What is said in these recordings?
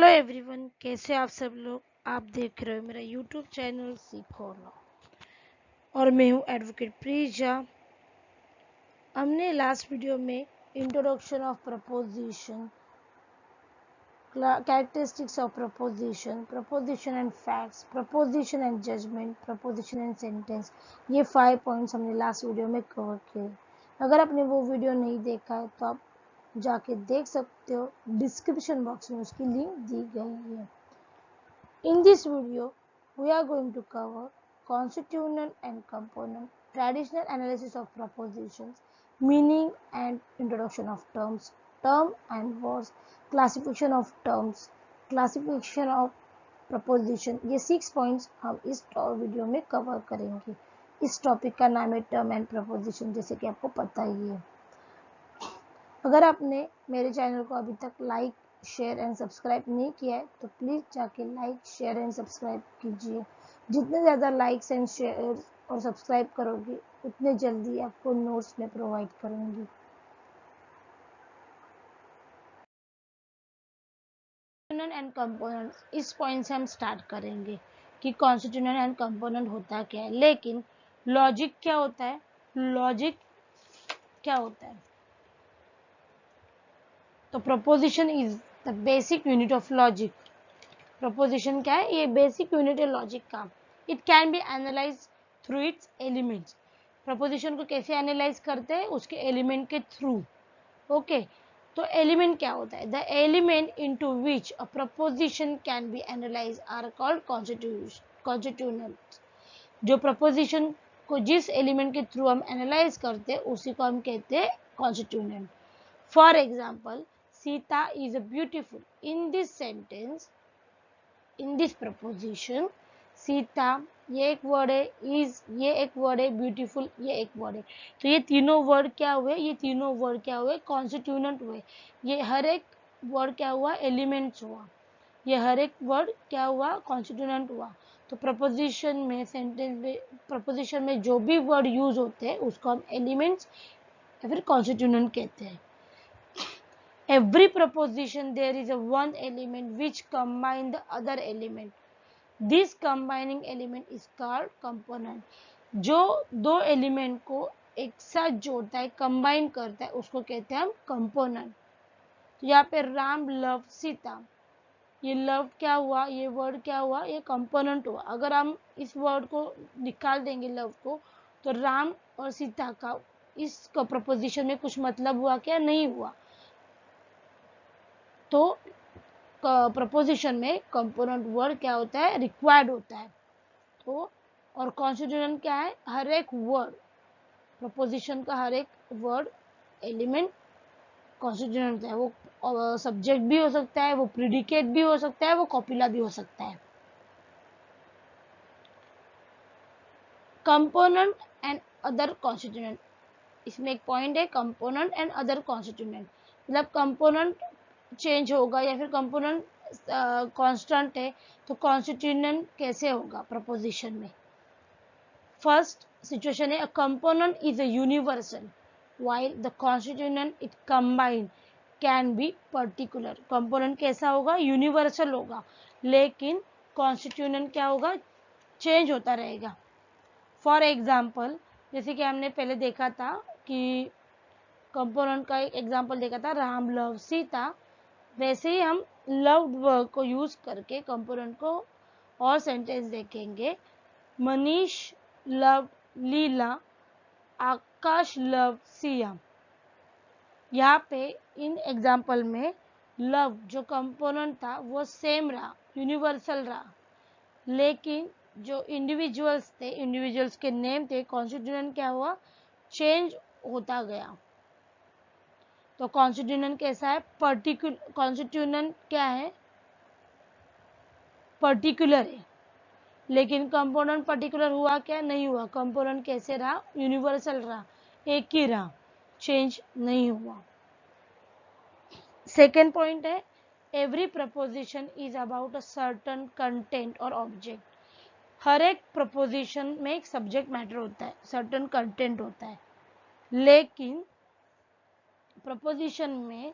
Hello everyone, कैसे आप सब लोग। आप देख रहे हो मेरा यूट्यूब चैनल सीखो लॉ और मैं हूँ एडवोकेट प्रीजा। हमने लास्ट वीडियो में introduction of proposition, characteristics of proposition, proposition and facts, proposition and judgement, proposition and sentence, ये 5 पॉइंट्स हमने लास्ट वीडियो में कवर किए। अगर आपने वो वीडियो नहीं देखा है तो आप जाके देख सकते हो, डिस्क्रिप्शन बॉक्स में उसकी लिंक दी गई है। In this video, we are going to cover constituent and component, traditional analysis of propositions, meaning and introduction of terms, term and words, classification of terms, classification of proposition। ये 6 points हम इस video में cover करेंगे। इस topic का नाम है term and preposition, जैसे कि आपको पता ही है। अगर आपने मेरे चैनल को अभी तक लाइक, शेयर एंड सब्सक्राइब नहीं किया है तो प्लीज़ जाके लाइक, शेयर एंड सब्सक्राइब कीजिए। जितने ज़्यादा लाइक्स एंड शेयर और सब्सक्राइब करोगे उतने जल्दी आपको नोट्स में प्रोवाइड करूँगी। कॉन्स्टिट्यूएंट एंड कंपोनेंट्स, इस पॉइंट से हम स्टार्ट करेंगे कि कॉन्स्टिट्यूएंट एंड कंपोनेंट होता क्या है। लेकिन लॉजिक क्या होता है, लॉजिक क्या होता है? तो preposition is the basic unit of logic. Preposition क्या है? ये बेसिक यूनिट है लॉजिक का। It can be analyse through it's elements. Preposition को कैसे एनालाइज करते हैं? उसके एलिमेंट के थ्रू। ओके, तो एलिमेंट क्या होता है? The element into which a proposition can be analyse are called constituents. जो प्रपोजिशन को जिस एलिमेंट के थ्रू हम एनालाइज करते हैं उसी को हम कहते हैं constituent. For example, Sita is beautiful. In this sentence, in this preposition, Sita ये एक वर्ड है, इज ये एक वर्ड है, ब्यूटीफुल ये एक वर्ड है। तो ये तीनों वर्ड क्या हुए? ये तीनों वर्ड क्या हुए? कॉन्स्टिट्यूएंट हुए। ये हर एक वर्ड क्या हुआ? एलिमेंट्स हुआ। ये हर एक वर्ड क्या हुआ? कॉन्स्टिट्यूएंट हुआ। तो प्रपोजिशन में, सेंटेंस में, प्रपोजिशन में जो भी वर्ड यूज होते हैं उसको हम एलिमेंट्स या फिर कॉन्स्टिट्यूएंट कहते हैं। Every proposition there is a one element which combine the other element. This combining element is called component. जो दो एलिमेंट को एक साथ जोड़ता है, कंबाइन करता है, उसको कहते हैं हम कंपोनेंट। तो यहाँ पे राम लव सीता, ये लव क्या हुआ? ये वर्ड क्या हुआ? ये कंपोनेंट हुआ। अगर हम इस वर्ड को निकाल देंगे लव को, तो राम और सीता का इस प्रपोजिशन में कुछ मतलब हुआ क्या? नहीं हुआ। तो प्रपोजिशन में कंपोनेंट वर्ड क्या होता है? रिक्वायर्ड होता है। तो और कॉन्स्टिट्यूएंट क्या है? हर एक वर्ड, प्रपोजिशन का हर एक वर्ड एलिमेंट कॉन्स्टिट्यूएंट है। वो सब्जेक्ट भी हो सकता है, वो प्रिडिकेट भी हो सकता है, वो कॉपुला भी हो सकता है। कंपोनेंट एंड अदर कॉन्स्टिट्यूएंट, इसमें एक पॉइंट है, कंपोनेंट एंड अदर कॉन्स्टिट्यूएंट। मतलब कंपोनेंट चेंज होगा या फिर कंपोनेंट कांस्टेंट है, तो कॉन्स्टिट्यूएंट कैसे होगा प्रपोजिशन में? फर्स्ट सिचुएशन है, a component is a universal while the constituent it combine can be particular. Component कैसा होगा? यूनिवर्सल होगा, लेकिन कॉन्स्टिट्यूएंट क्या होगा? चेंज होता रहेगा। फॉर एग्जाम्पल, जैसे कि हमने पहले देखा था कि कंपोनेंट का एक एग्जाम्पल देखा था, राम लव सीता। वैसे ही हम लव्ड वर्ब को यूज करके कंपोनेंट को और सेंटेंस देखेंगे। मनीष लव लीला, आकाश लव सिया। यहाँ पे इन एग्जाम्पल में लव जो कंपोनेंट था वो सेम रहा, यूनिवर्सल रहा, लेकिन जो इंडिविजुअल्स थे, इंडिविजुअल्स के नेम थे, कॉन्स्टिट्यूएंट क्या हुआ? चेंज होता गया। तो कॉन्स्टिट्यूएंट कैसा है? पर्टिकुलर। कॉन्स्टिट्यूएंट क्या है? पर्टिकुलर है। लेकिन कंपोनेंट पर्टिकुलर हुआ क्या? नहीं हुआ। कंपोनेंट कैसे रहा? यूनिवर्सल रहा, एक ही रहा, चेंज नहीं हुआ। सेकेंड पॉइंट है, every preposition is about a certain content और ऑब्जेक्ट। हर एक प्रपोजिशन में एक सब्जेक्ट मैटर होता है, सर्टन कंटेंट होता है, लेकिन प्रपोजिशन में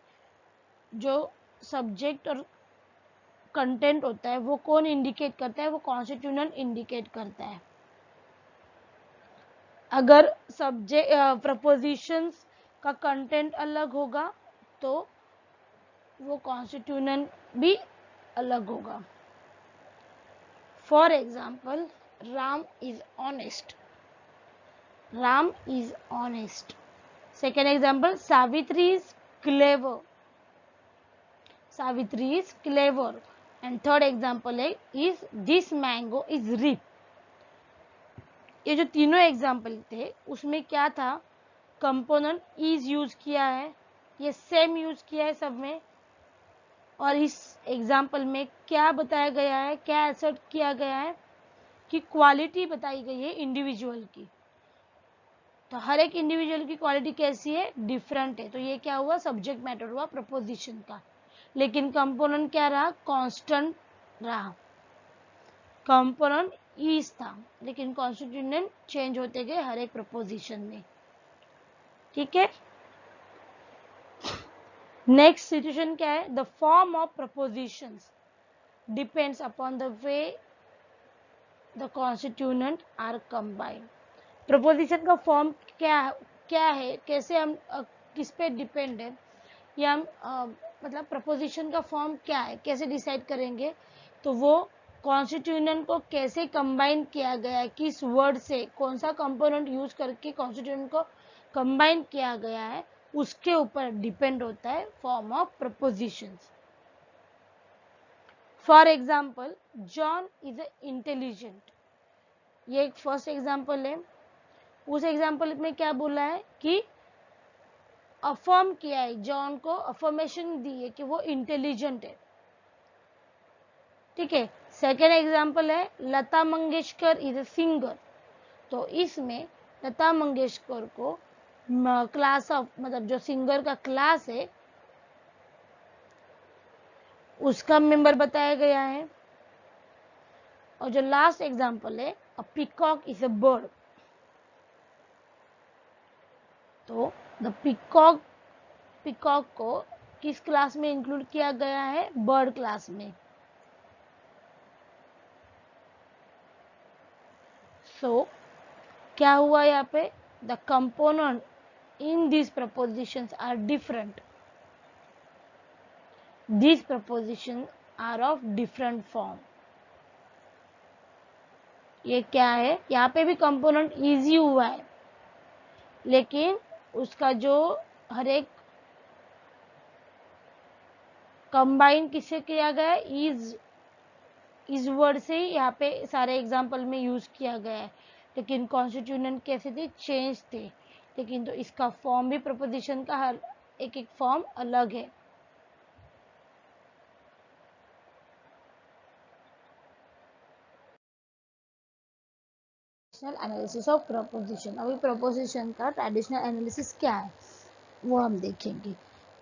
जो सब्जेक्ट और कंटेंट होता है वो कौन इंडिकेट करता है, वो कॉन्स्टिट्यूएंट इंडिकेट करता है। अगर सब्जेक्ट प्रपोजिशंस का कंटेंट अलग होगा तो वो कॉन्स्टिट्यूएंट भी अलग होगा। For example, Ram is honest, Ram is honest. Second example, Savitri is clever, Savitri is clever. And third example है is this mango is ripe. ये जो तीनों एग्जाम्पल थे उसमें क्या था, कंपोनेंट इज यूज किया है, ये सेम यूज किया है सब में। और इस एग्जाम्पल में क्या बताया गया है, क्या असर्ट किया गया है कि क्वालिटी बताई गई है इंडिविजुअल की। तो हर एक इंडिविजुअल की क्वालिटी कैसी है, डिफरेंट है। तो ये क्या हुआ, सब्जेक्ट मैटर हुआ प्रपोजिशन का। लेकिन कंपोनेंट क्या रहा, कांस्टेंट रहा। कंपोनेंट इज था लेकिन कॉन्स्टिट्यूएंट चेंज होते गए हर एक प्रपोजिशन में। ठीक है। नेक्स्ट सिचुएशन क्या है, the form of propositions depends upon the way the constituent are combined. Proposition का फॉर्म क्या है, कैसे हम किस पे डिपेंड है, या हम मतलब प्रपोजिशन का फॉर्म क्या है कैसे डिसाइड करेंगे, तो वो कॉन्स्टिट्यूएंट को कैसे कंबाइन किया गया है, किस वर्ड से, कौन सा कंपोनेंट यूज करके कॉन्स्टिट्यूएंट को कंबाइन किया गया है, उसके ऊपर डिपेंड होता है form of propositions. For example, John is intelligent, ये एक फर्स्ट एग्जाम्पल है। उस एग्जाम्पल में क्या बोला है कि अफर्म किया है, जॉन को अफर्मेशन दी है कि वो इंटेलिजेंट है। ठीक है। सेकेंड एग्जाम्पल है, Lata Mangeshkar is a singer, तो इसमें लता मंगेशकर को क्लास ऑफ मतलब जो सिंगर का क्लास है उसका मेंबर बताया गया है। और जो लास्ट एग्जाम्पल है, अ पीकॉक इज अ बर्ड, तो द पीकॉक को किस क्लास में इंक्लूड किया गया है, बर्ड क्लास में। सो क्या हुआ यहाँ पे, the component in these propositions are different, these propositions are of different form। ये क्या है, यहाँ पे भी कंपोनेंट इजी हुआ है लेकिन उसका जो हर एक कंबाइन किससे किया गया है, इज वर्ड से ही यहाँ पे सारे एग्जाम्पल में यूज किया गया है। लेकिन कॉन्स्टिट्यूएंट कैसे थे, चेंज थे। लेकिन तो इसका फॉर्म भी प्रपोजिशन का हर एक फॉर्म अलग है। Analysis of preposition. अभी प्रपोजिशन का ट्रेडिशनल एनालिसिस क्या है वो हम देखेंगे।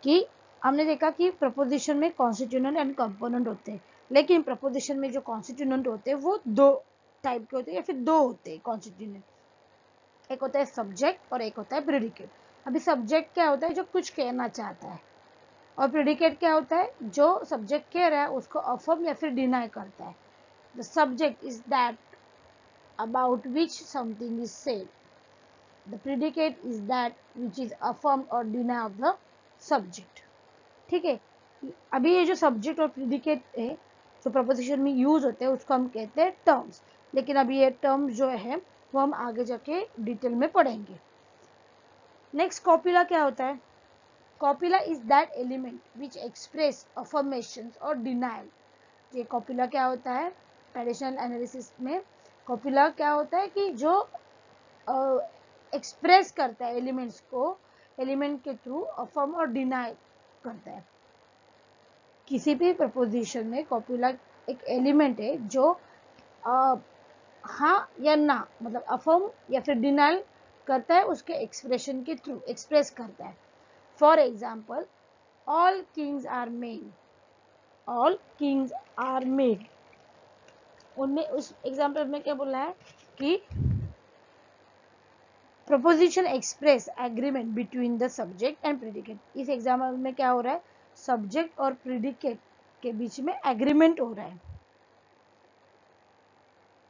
कि हमने देखा कि प्रपोजिशन में कॉन्स्टिट्यूएंट एंड कंपोनेंट होते हैं, लेकिन प्रपोजिशन में जो कॉन्स्टिट्यूएंट होते हैं वो दो टाइप के होते हैं या फिर दो होते हैं कॉन्स्टिट्यूएंट। एक होता है सब्जेक्ट और एक होता है प्रेडिकेट। अभी सब्जेक्ट क्या होता है, जो कुछ कहना चाहता है, और प्रेडिकेट क्या होता है, जो सब्जेक्ट कह रहा है उसको अफर्म या फिर डिनाई करता है। The subject is that about which something is said, the predicate is that which is affirmed or denied of the subject। ठीक है। अभी ये जो सब्जेक्ट और प्रेडिकेट है जो प्रपोजिशन में यूज होते हैं उसको हम कहते हैं टर्म्स। लेकिन अभी ये टर्म्स जो है वो हम आगे जाके डिटेल में पढ़ेंगे। नेक्स्ट, कॉपुला क्या होता है, copula is that element which express affirmations और डिनायल। ये कॉपुला क्या होता है, ट्रेडिशनल एनालिसिस में कॉपुला क्या होता है कि जो एक्सप्रेस करता है एलिमेंट्स को, एलिमेंट के थ्रू अफर्म और डिनाई करता है। किसी भी प्रपोजिशन में कॉपुला एक एलिमेंट है जो हाँ या ना मतलब अफर्म या फिर डिनाइल करता है, उसके एक्सप्रेशन के थ्रू एक्सप्रेस करता है। For example, all kings are mad, all kings are mad, उनमें उस एग्जाम्पल में क्या बोला है कि proposition express agreement between the subject and predicate. इस एग्जाम्पल में क्या हो रहा है, सब्जेक्ट और प्रेडिकेट के बीच में एग्रीमेंट हो रहा है,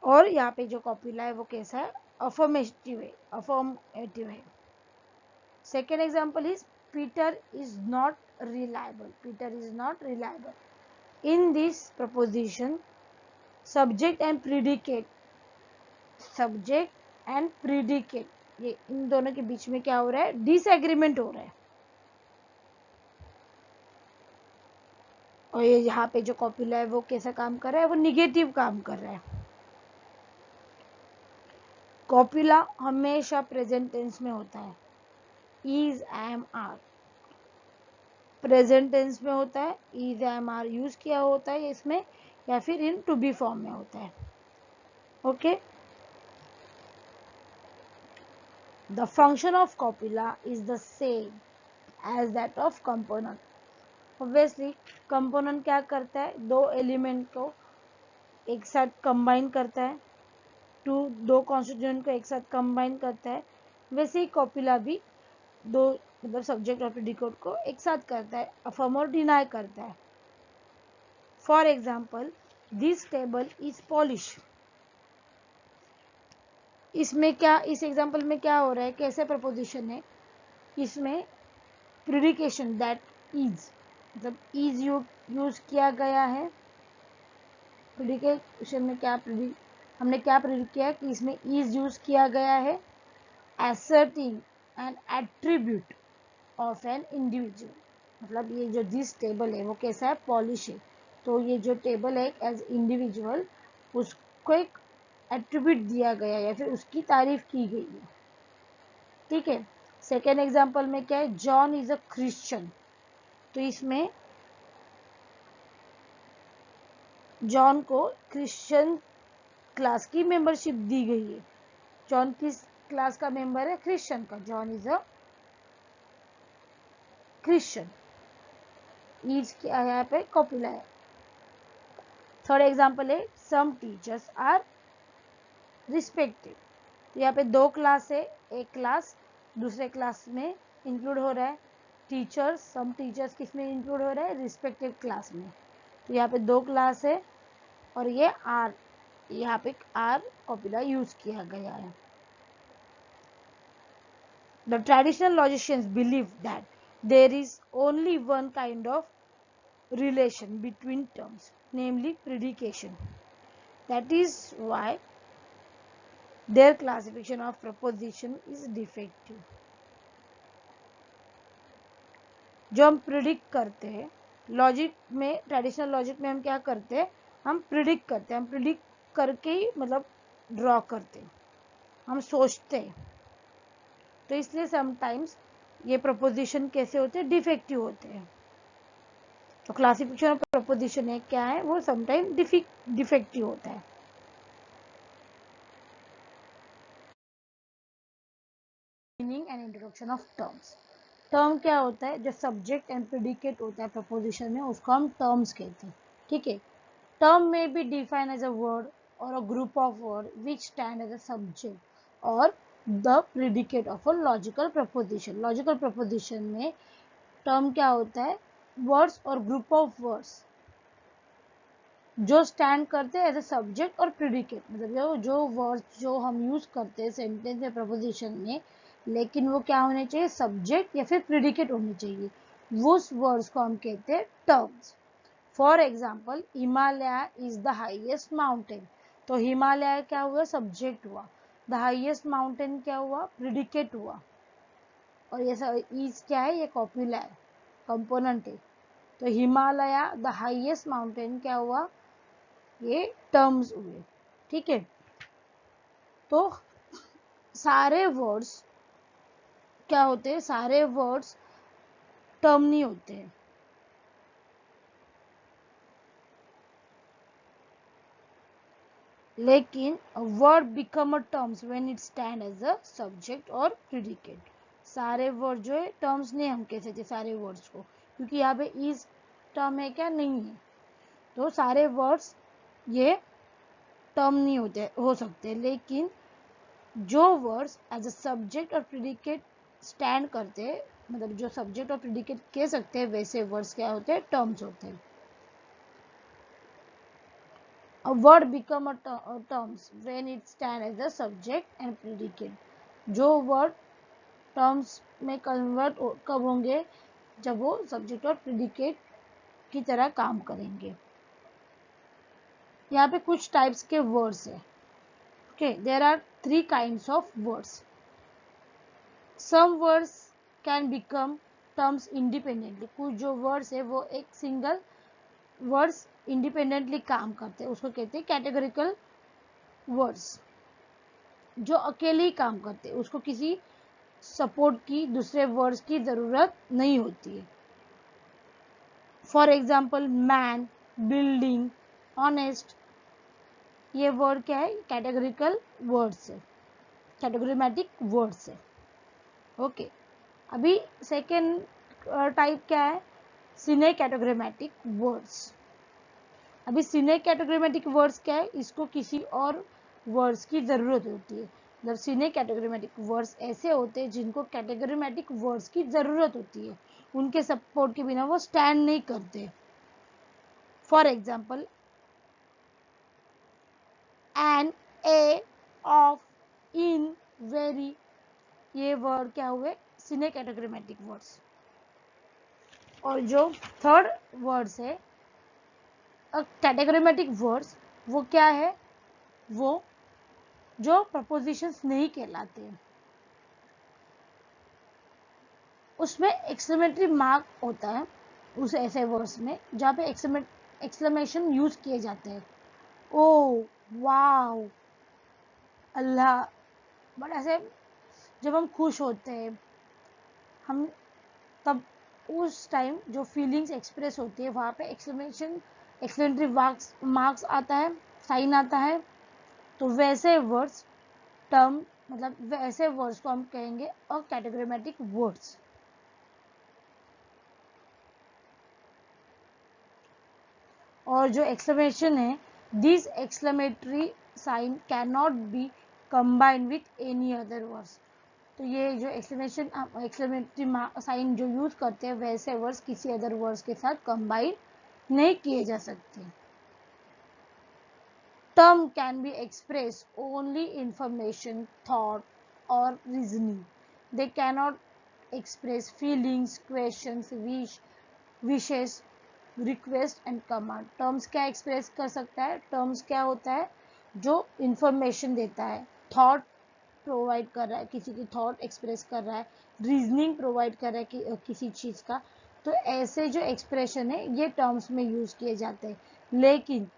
और यहाँ पे जो कॉपुला है वो कैसा है, अफर्मेटिव है। Second example is Peter is not reliable, Peter is not reliable. In this preposition subject and predicate, subject and predicate, ये इन दोनों के बीच में क्या हो रहा है, डिसएग्रीमेंट हो रहा है। और ये यहाँ पे जो कॉपुला है वो कैसा काम कर रहा है, वो निगेटिव काम कर रहा है। कॉपुला हमेशा प्रेजेंट टेंस में होता है, is, am, are present tense में होता है, इज, एम, आर यूज किया होता है इसमें, या फिर इन टू बी फॉर्म में होता है। Okay, the function of copula is the same as that of component. Obviously component क्या करता है, दो एलिमेंट को एक साथ कंबाइन करता है, दो कॉन्स्टिट्यूएंट को एक साथ कंबाइन करता है। वैसे ही कॉपुला भी दो मतलब सब्जेक्ट और प्रेडिकेट को एक साथ करता है, अफर्म और डिनाई करता है। For example, this table is polish. इसमें क्या, इस एग्जाम्पल में क्या हो रहा है, कैसे प्रपोजिशन है, इसमें प्रीडिकेशन दैट इज, मतलब इज यूज किया गया है। प्रीडिकेशन में क्या हमने क्या प्रिडिक्ट किया कि इसमें इज यूज किया गया है, asserting an attribute of an individual। मतलब ये जो दिस टेबल है वो कैसा है, पॉलिश है। तो ये जो टेबल है एज इंडिविजुअल, उसको एक एट्रीब्यूट दिया गया या फिर उसकी तारीफ की गई है। ठीक है, सेकेंड एग्जाम्पल में क्या है, जॉन इज अ क्रिश्चियन। तो इसमें जॉन को क्रिश्चियन क्लास की मेंबरशिप दी गई है। जॉन किस क्लास का मेंबर है, क्रिश्चियन का। John is a Christian, is क्या है यहाँ पे, कॉपुला है। थर्ड एग्जाम्पल है, सम टीचर्स आर रिस्पेक्टेड। तो यहाँ पे दो क्लास है, एक क्लास दूसरे क्लास में इंक्लूड हो रहा है। टीचर्स, सम टीचर्स किस में इंक्लूड हो रहा है, रिस्पेक्टेड क्लास में। तो यहाँ पे दो क्लास है और ये आर, यहाँ पे आर कॉपुला यूज किया गया है। The traditional logicians believe that there is only one kind of relation between terms, namely predication. That is why their classification of proposition is defective. जो हम प्रिडिक्ट करते हैं लॉजिक में, ट्रेडिशनल लॉजिक में हम क्या करते हैं, हम प्रिडिक्ट करते हैं, हम प्रिडिक्ट करके ही मतलब ड्रॉ करते हैं, हम सोचते हैं। तो इसलिए समटाइम्स ये प्रपोजिशन कैसे होते हैं, डिफेक्टिव होते हैं। तो क्लासिफिकेशन ऑफ प्रपोजिशन है क्या है, वो समटाइम डिफेक्टिव होता है। Meaning and introduction of terms. Term क्या होता है, जो सब्जेक्ट एंड प्रेडिकेट होता है प्रपोजिशन में, उसको हम टर्म्स कहते हैं। ठीक है, टर्म में be define as a word और a group of word which stand as a subject और the predicate of a logical proposition. Logical proposition में टर्म क्या होता है, वर्ड्स और ग्रुप ऑफ वर्ड्स जो स्टैंड करते हैं एज ए सब्जेक्ट और प्रेडिकेट। मतलब जो वर्ड्स जो हम यूज करते हैं सेंटेंस या प्रपोजिशन में, लेकिन वो क्या होने चाहिए, सब्जेक्ट या फिर प्रेडिकेट होने चाहिए, उस वर्ड्स को हम कहते हैं terms. For example, Himalaya is the highest mountain. तो हिमालय क्या हुआ, सब्जेक्ट हुआ। द हाइएस्ट माउंटेन क्या हुआ, प्रेडिकेट हुआ। और ये इज क्या है, ये कॉपुला है, कंपोनेंट है। तो हिमालय द हाइएस्ट माउंटेन क्या हुआ, ये टर्म्स हुए। ठीक है, तो सारे वर्ड्स क्या होते हैं, सारे वर्ड्स टर्म नहीं होते हैं। लेकिन word become a terms when it stand as a subject और प्रेडिकेट। सारे वर्ड जो है टर्म्स नहीं हम कह सकते सारे वर्ड्स को, क्योंकि यहाँ पे इज टर्म है क्या, नहीं है। तो सारे वर्ड्स ये टर्म नहीं होते, हो सकते। लेकिन जो वर्ड्स एज अ सब्जेक्ट और प्रेडिकेट स्टैंड करते हैं, मतलब जो सब्जेक्ट और प्रेडिकेट कह सकते हैं, वैसे वर्ड्स क्या होते हैं, टर्म्स होते हैं। A word become a terms when it stand as a subject and predicate. जो word terms में convert कब होंगे, जब वो subject और predicate की तरह काम करेंगे. यहाँ पे कुछ types के words है. Okay, there are 3 kinds of words. Some words can become terms independently. कुछ जो words है वो एक single words independently काम करते हैं, उसको कहते हैं categorical words. जो अकेले ही काम करते हैं, उसको किसी सपोर्ट की, दूसरे वर्ड्स की जरूरत नहीं होती है. For example man, building, honest, ये वर्ड क्या है, कैटेगोरिकल वर्ड्स है, कैटेगोरीमेटिक वर्ड्स है. ओके, अभी सेकेंड टाइप क्या है, सिने कैटेगोरीमेटिक वर्ड्स. अभी सिने कैटेगोरीमेटिक वर्ड्स क्या है, इसको किसी और वर्ड्स की जरूरत होती है. मतलब सिने कैटेगोरीमेटिक वर्ड्स ऐसे होते हैं जिनको कैटेगोरीमेटिक वर्ड्स की जरूरत होती है, उनके सपोर्ट के बिना वो स्टैंड नहीं करते. For example an, a, of, in, very, ये वर्ड क्या हुए, सिने कैटेगोरीमेटिक वर्ड्स. और जो थर्ड वर्ड्स है कैटेगोरीमेटिक वर्ड्स, वो क्या है, वो जो प्रपोजिशंस नहीं कहलाते हैं, उसमें एक्सक्लेमेटरी मार्क होता है उस ऐसे वर्ड्स में जहाँ पे एक्सक्लेमेशन यूज किए जाते हैं. ओ, वाओ, अल्लाह, बट ऐसे जब हम खुश होते हैं, हम तब उस टाइम जो फीलिंग्स एक्सप्रेस होती है वहाँ पे एक्सक्लेमेटरी मार्क्स आता है, साइन आता है. तो वैसे वर्ड्स टर्म, मतलब वैसे वर्ड्स को हम कहेंगे और कैटेगोरीमेटिक वर्ड्स. और जो एक्सक्लेमेशन है, this exclamatory sign can not be combined with any other words. तो ये जो एक्सक्लेमेटरी साइन जो यूज करते हैं, वैसे वर्ड्स किसी अदर वर्ड्स के साथ कंबाइन नहीं किए जा सकते. Term can be express only information, thought or reasoning. They cannot express feelings, questions, wishes, request and command. Terms क्या express कर सकता है, terms क्या होता है, जो information देता है, thought provide कर रहा है, किसी की thought express कर रहा है, reasoning provide कर रहा है किसी चीज का. तो ऐसे जो expression है ये terms में यूज किए जाते हैं. लेकिन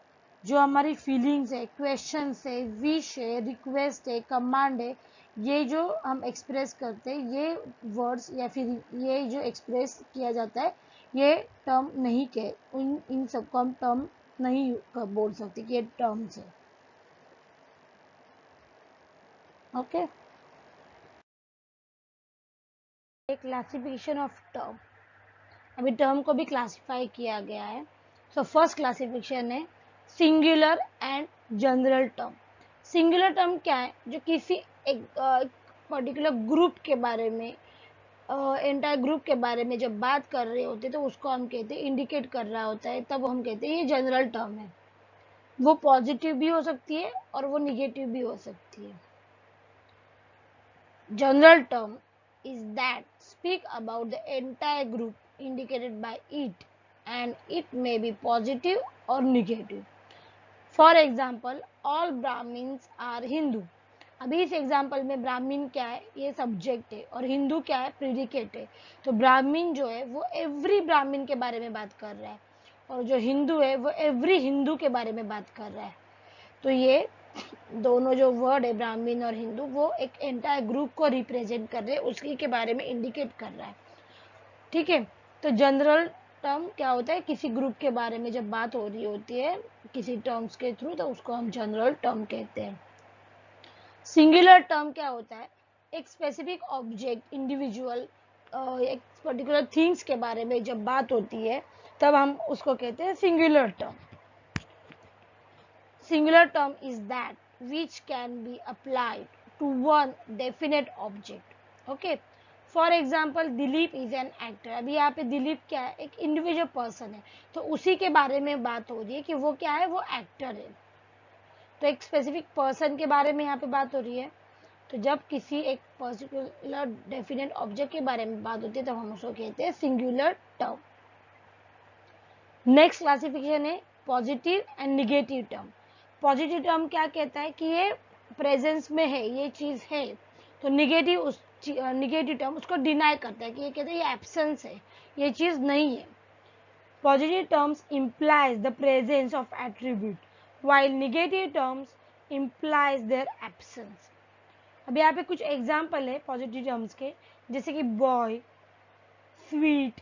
जो हमारी फीलिंग्स है, क्वेश्चंस है, विश है, रिक्वेस्ट है, कमांड है, ये जो हम एक्सप्रेस करते हैं, ये वर्ड्स या फिर ये जो एक्सप्रेस किया जाता है, ये टर्म नहीं के, इन सबको हम टर्म नहीं बोल सकते कि ये टर्म्स है. Okay, classification of term. अभी टर्म को भी क्लासिफाई किया गया है. सो फर्स्ट क्लासिफिकेशन है singular and general term. Singular term क्या है, जो किसी एक पर्टिकुलर ग्रुप के बारे में, एंटायर ग्रुप के बारे में जब बात कर रहे होते हैं तो उसको हम कहते हैं, इंडिकेट कर रहा होता है, तब हम कहते हैं ये जनरल टर्म है. वो पॉजिटिव भी हो सकती है और वो निगेटिव भी हो सकती है. General term is that speak about the entire group indicated by it, and it may be positive or negative. For example, all Brahmins are Hindu. अभी इस एग्जाम्पल में ब्राह्मीण क्या है, ये सब्जेक्ट है, और हिंदू क्या है, प्रीडिकेट है. तो ब्राह्मीण जो है वो एवरी ब्राह्मीण के बारे में बात कर रहा है, और जो हिंदू है वो एवरी हिंदू के बारे में बात कर रहा है. तो ये दोनों जो वर्ड है, ब्राह्मीण और हिंदू, वो एक एंटायर ग्रुप को रिप्रेजेंट कर रहे हैं, उसी के बारे में इंडिकेट कर रहा है. ठीक है. तो जनरल टर्म क्या होता है, किसी ग्रुप के बारे में जब बात हो रही होती है किसी टर्म्स के थ्रू, तो उसको हम जनरल टर्म कहते हैं. सिंगुलर टर्म क्या होता है, एक स्पेसिफिक ऑब्जेक्ट, इंडिविजुअल, एक पर्टिकुलर थिंग्स के बारे में जब बात होती है तब हम उसको कहते हैं singular term. Singular term is that which can be applied to one definite object. Okay. For example, Dilip is an actor. अभी यहाँ पे दिलीप क्या है, एक इंडिविजुअल पर्सन है, तो उसी के बारे में बात हो रही है कि वो क्या है, वो एक्टर है. तो एक स्पेसिफिक पर्सन के बारे में यहाँ पे बात हो रही है। तो जब किसी एक पर्टिकुलर डेफिनेट ऑब्जेक्ट के बारे में बात होती है तब हम उसको कहते हैं सिंगुलर टर्म। नेक्स्ट क्लासिफिकेशन है positive and negative term. Positive term क्या कहता है कि ये प्रेजेंस में है, ये चीज है। तो निगेटिव टर्म उसको डिनाई करता है कि ये कहते हैं ये एब्सेंस है, ये चीज नहीं है। Positive terms implies the presence of attribute while negative terms implies their absence। अब यहाँ पे कुछ एग्जाम्पल है पॉजिटिव टर्म्स के, जैसे कि बॉय, स्वीट,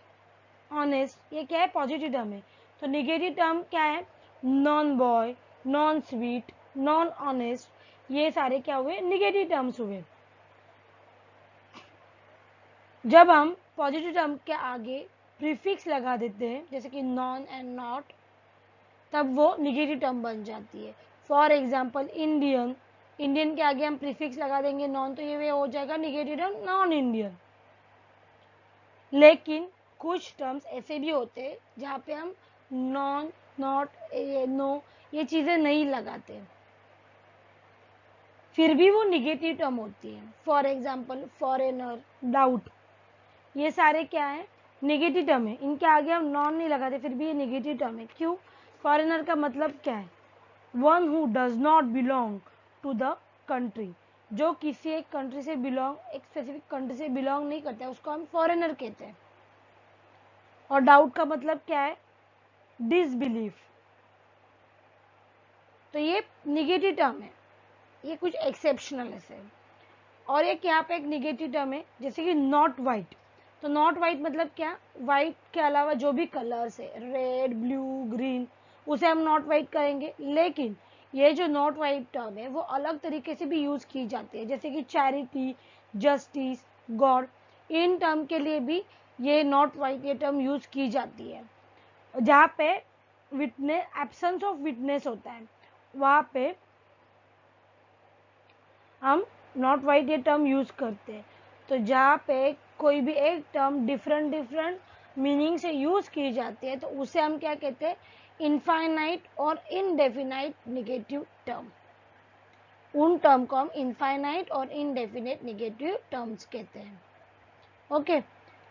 ऑनेस्ट, ये क्या है पॉजिटिव टर्म है। तो निगेटिव टर्म क्या है, non boy, non sweet, non honest, ये सारे क्या हुए निगेटिव टर्म्स हुए। जब हम पॉजिटिव टर्म के आगे प्रीफिक्स लगा देते हैं जैसे कि नॉन एंड नॉट, तब वो निगेटिव टर्म बन जाती है। फॉर एग्जाम्पल इंडियन, इंडियन के आगे हम प्रीफिक्स लगा देंगे नॉन, तो ये हो जाएगा निगेटिव टर्म नॉन इंडियन। लेकिन कुछ टर्म्स ऐसे भी होते हैं जहाँ पे हम नॉन, नॉट, नो ये चीजें नहीं लगाते, फिर भी वो निगेटिव टर्म होती है। फॉर एग्जाम्पल फॉरेनर, डाउट, ये सारे क्या है निगेटिव टर्म है। इनके आगे हम नॉन नहीं लगाते फिर भी ये निगेटिव टर्म है। क्यों? फॉरेनर का मतलब क्या है, one who does not belong to the country, जो किसी एक कंट्री से बिलोंग, एक स्पेसिफिक कंट्री से बिलोंग नहीं करता है, उसको हम फॉरेनर कहते हैं। और डाउट का मतलब क्या है, डिसबिलीफ। तो ये निगेटिव टर्म है, ये कुछ एक्सेप्शनल है। और एक यहाँ पे एक निगेटिव टर्म है जैसे कि नॉट वाइट। तो नॉट वाइट मतलब क्या, वाइट के अलावा जो भी कलर्स है, रेड, ब्लू, ग्रीन, उसे हम नॉट वाइट करेंगे। लेकिन ये जो नॉट वाइट टर्म है वो अलग तरीके से भी यूज की जाती है, जैसे कि charity, justice, God, in term के लिए भी ये नॉट वाइट ये टर्म यूज की जाती है। जहाँ पे विटनेस, एब्सेंस ऑफ विटनेस होता है, वहां पे हम नॉट वाइट ये टर्म यूज करते हैं। तो जहाँ पे कोई भी एक टर्म डिफरेंट डिफरेंट मीनिंग से यूज की जाती है तो उसे हम क्या कहते हैं, इनफाइनाइट और इनडेफिनाइट निगेटिव टर्म। उन टर्म को हम इनफाइनाइट और इनडेफिनेट निगेटिव टर्म्स कहते हैं। ओके,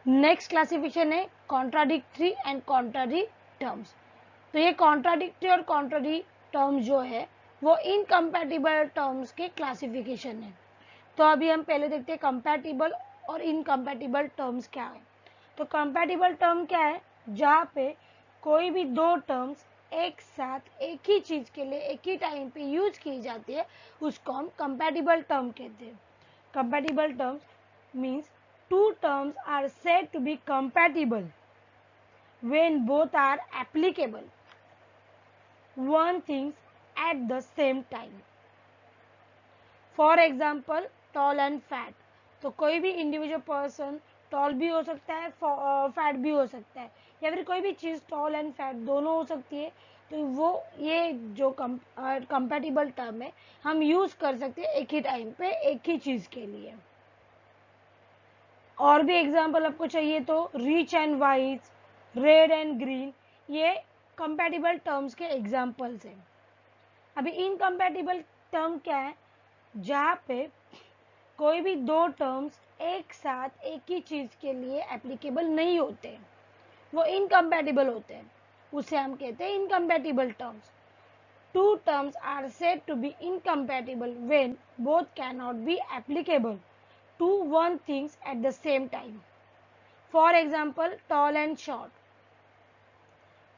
नेक्स्ट क्लासिफिकेशन है कॉन्ट्राडिक्टरी एंड कॉन्ट्रारी टर्म्स। तो ये कॉन्ट्राडिक्टरी और कॉन्ट्रारी टर्म जो है वो इनकम्पैटिबल टर्म्स के क्लासिफिकेशन है। तो अभी हम पहले देखते हैं कंपैटिबल और इनकम्पैटिबल टर्म्स क्या है। तो कंपैटिबल टर्म क्या है, जहाँ पे कोई भी दो टर्म्स एक साथ एक ही चीज के लिए एक ही टाइम पे यूज की जाती है, उसको हम कंपैटिबल टर्म कहते हैं। Compatible terms means two terms are said to be compatible when both are applicable one things at the same time। For example tall and fat. तो कोई भी इंडिविजुअल पर्सन टॉल भी हो सकता है, फैट भी हो सकता है, या फिर कोई भी चीज टॉल एंड फैट दोनों हो सकती है। तो वो ये जो कंपैटिबल टर्म है हम यूज कर सकते हैं एक ही टाइम पे एक ही चीज के लिए। और भी एग्जाम्पल आपको चाहिए तो rich and wise, red and green, ये कंपैटिबल टर्म्स के एग्जाम्पल्स हैं। अभी इनकम्पैटिबल टर्म क्या है, जहाँ पे कोई भी दो टर्म्स एक साथ एक ही चीज के लिए एप्लीकेबल नहीं होते, वो इनकम्पैटिबल होते हैं, उसे हम कहते हैं incompatible terms. Two terms are said to be incompatible when both can not be applicable to one things at the same time। For example tall and short।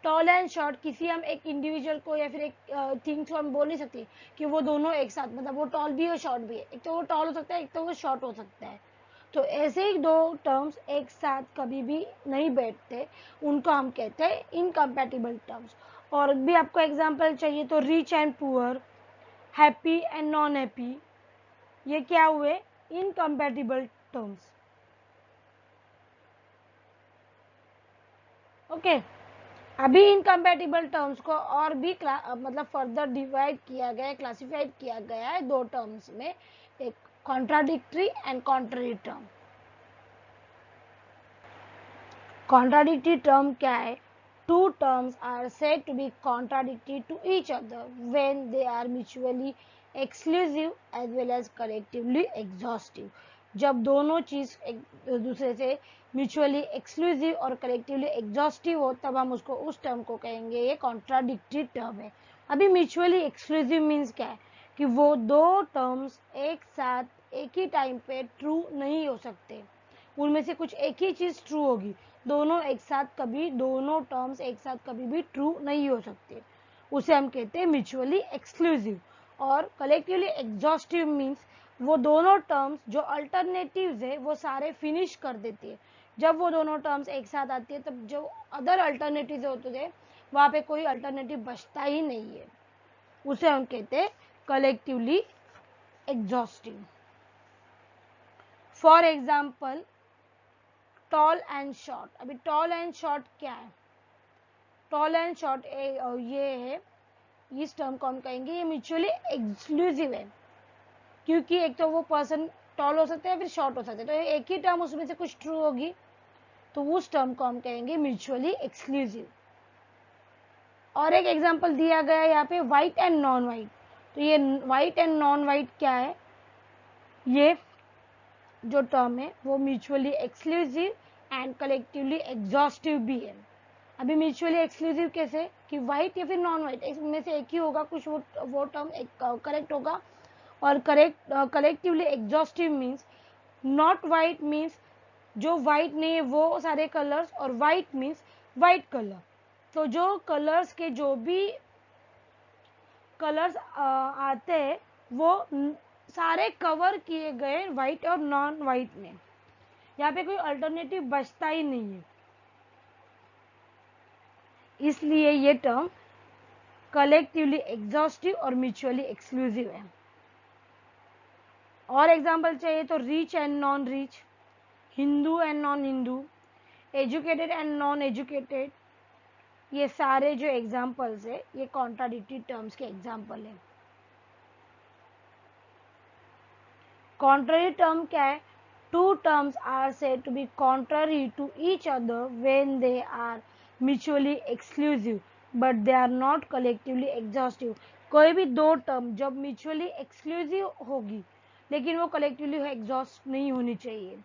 Tall and short किसी हम एक individual को या फिर एक things को हम बोल नहीं सकते कि वो दोनों एक साथ, मतलब वो टॉल भी है शॉर्ट भी है, एक तो वो टॉल हो सकता है एक तो वो शॉर्ट हो सकता है। तो ऐसे ही दो टर्म्स एक साथ कभी भी नहीं बैठते, उनको हम कहते हैं इनकम्पैटिबल टर्म्स। और भी आपको एग्जांपल चाहिए तो rich and poor, happy and non happy, ये क्या हुए इनकम्पैटिबल टर्म्स। ओके, अभी इनकम्पैटिबल टर्म्स को और भी मतलब फर्दर डिवाइड किया गया है, क्लासिफाइड किया गया है दो टर्म्स में, एक contradictory and contrary term. Contradictory term क्या है, two terms are said to be contradictory to each other when they are mutually exclusive as well as collectively exhaustive. जब दोनों चीज एक दूसरे से म्यूचुअली एक्सक्लूसिव और कलेक्टिवली एग्जॉस्टिव हो तब हम उसको उस टर्म को कहेंगे ये कॉन्ट्राडिक्टरी टर्म है. अभी म्यूचुअली एक्सक्लूसिव मीन्स क्या है कि वो दो टर्म्स एक साथ एक ही टाइम पे ट्रू नहीं हो सकते, उनमें से कुछ एक ही चीज ट्रू होगी. दोनों एक साथ कभी दोनों टर्म्स एक साथ कभी भी ट्रू नहीं हो सकते, उसे हम कहते हैं म्यूचुअली एक्सक्लूसिव. और कलेक्टिवली एग्जॉस्टिव मीन्स वो दोनों टर्म्स जो अल्टरनेटिव्स है वो सारे फिनिश कर देती है. जब वो दोनों टर्म्स एक साथ आती है तब जो अदर अल्टरनेटिव होते थे वहां पे कोई अल्टरनेटिव बचता ही नहीं है, उसे हम कहते हैं collectively exhaustive. For example tall and short. अभी टॉल एंड शॉर्ट क्या है? टॉल एंड शॉर्ट ये है, इस टर्म को हम कहेंगे ये म्यूचुअली एक्सक्लूसिव है, क्योंकि एक तो वो पर्सन टॉल हो सकता है फिर शॉर्ट हो सकता है, तो एक ही टर्म उसमें से कुछ ट्रू होगी तो उस टर्म को हम कहेंगे म्यूचुअली एक्सक्लूसिव. और एक एग्जांपल दिया गया है यहाँ पे व्हाइट एंड नॉन व्हाइट. तो ये व्हाइट एंड नॉन व्हाइट क्या है? ये जो टर्म है वो mutually exclusive and collectively exhaustive भी है. अभी म्यूचुअली एक्सक्लूसिव कैसे कि व्हाइट या फिर नॉन व्हाइट इसमें से एक ही होगा, कुछ वो टर्म करेक्ट होगा. और correct collectively exhaustive means not white means जो व्हाइट नहीं है वो सारे कलर्स, और व्हाइट मीन्स व्हाइट कलर. तो जो कलर्स के जो भी कलर्स आते हैं वो सारे कवर किए गए व्हाइट और नॉन व्हाइट में. यहाँ पे कोई अल्टरनेटिव बचता ही नहीं है, इसलिए ये टर्म कलेक्टिवली एग्जॉस्टिव और म्यूचुअली एक्सक्लूसिव है. और एग्जांपल चाहिए तो rich and non rich, Hindu and non Hindu, educated and non educated, ये सारे जो एग्जांपल्स है ये कॉन्ट्राडिक्टरी टर्म्स के एग्जांपल है. कॉन्ट्ररी टर्म क्या है? Two terms are said to be contrary to each other when they are mutually exclusive but they are not collectively exhaustive. कोई भी दो टर्म जब म्यूचुअली एक्सक्लूसिव होगी लेकिन वो कलेक्टिवली एग्जॉस्ट नहीं होनी चाहिए.